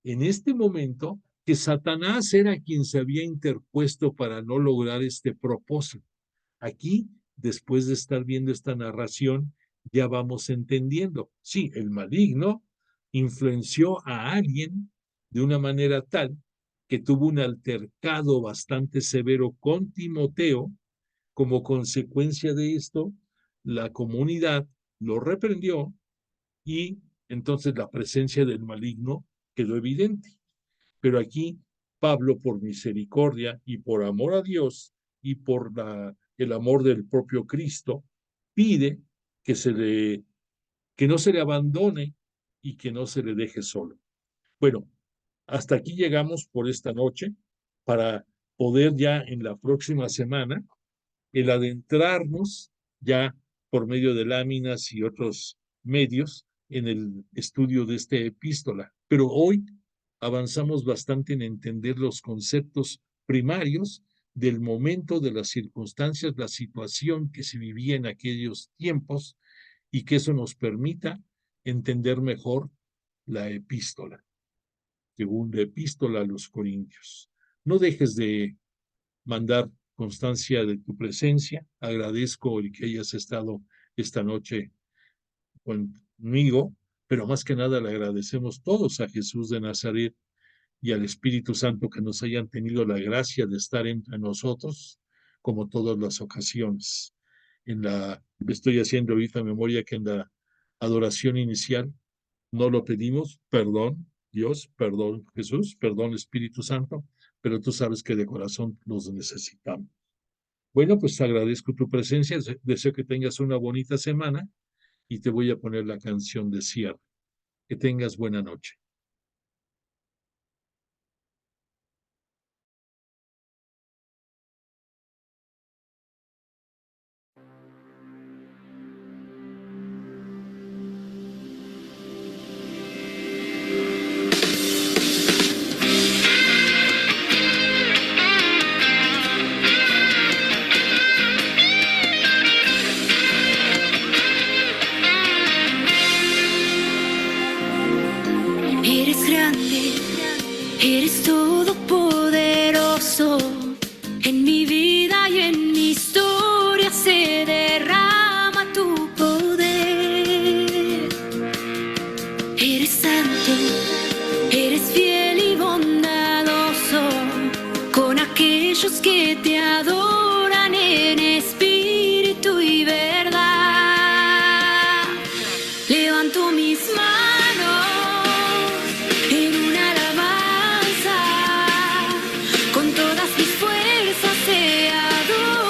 en este momento que Satanás era quien se había interpuesto para no lograr este propósito. Aquí, después de estar viendo esta narración, ya vamos entendiendo. Sí, el maligno influenció a alguien de una manera tal que tuvo un altercado bastante severo con Timoteo. Como consecuencia de esto, la comunidad lo reprendió y entonces la presencia del maligno quedó evidente. Pero aquí Pablo, por misericordia y por amor a Dios y por el amor del propio Cristo, pide que no se le abandone y que no se le deje solo. Bueno, hasta aquí llegamos por esta noche para poder ya en la próxima semana el adentrarnos ya por medio de láminas y otros medios en el estudio de esta epístola. Pero hoy avanzamos bastante en entender los conceptos primarios del momento, de las circunstancias, la situación que se vivía en aquellos tiempos y que eso nos permita entender mejor la epístola, segunda epístola a los Corintios. No dejes de mandar constancia de tu presencia. Agradezco el que hayas estado esta noche conmigo, pero más que nada le agradecemos todos a Jesús de Nazaret y al Espíritu Santo que nos hayan tenido la gracia de estar entre nosotros, como todas las ocasiones. Estoy haciendo ahorita memoria que en la adoración inicial no lo pedimos, perdón Dios, perdón Jesús, perdón Espíritu Santo, pero tú sabes que de corazón los necesitamos. Bueno, pues agradezco tu presencia, deseo que tengas una bonita semana y te voy a poner la canción de cierre. Que tengas buena noche. Eres grande, eres todopoderoso. En mi vida y en mi historia se derrama tu poder. Eres santo, eres fiel y bondadoso con aquellos que te adoran en espíritu y verdad. Levanto mis manos en una alabanza, con todas mis fuerzas te adoro.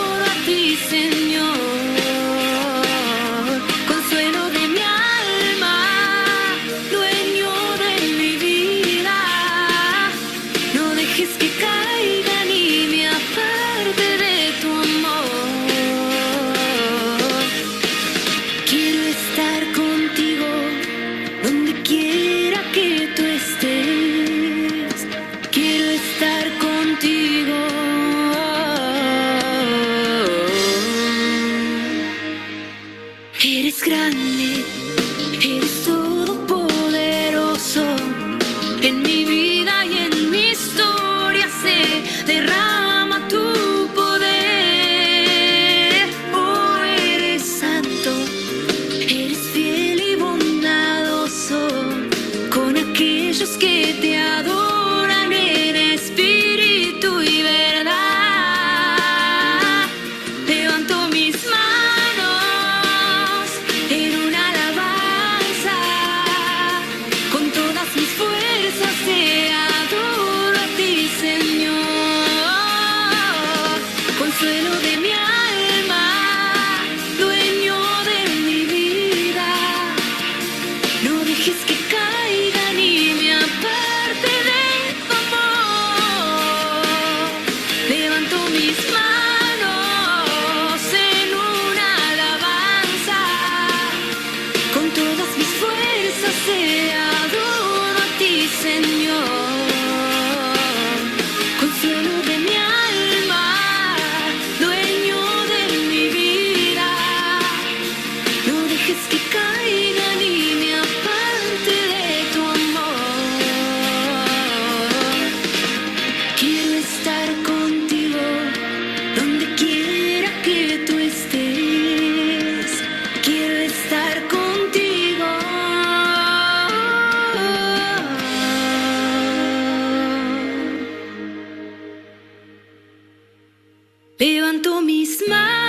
consuelo de mi alma, dueño de mi vida. No dejes que caiga ni me aparte de tu amor. Levanto mis manos en una alabanza, con todas mis fuerzas te adoro a ti, Señor. Consuelo de mi alma, dueño de mi vida. No dejes que caiga ni me aparte de tu amor. Quiero estar contigo donde quiera que tú estés. Quiero estar contigo. Levanto mis manos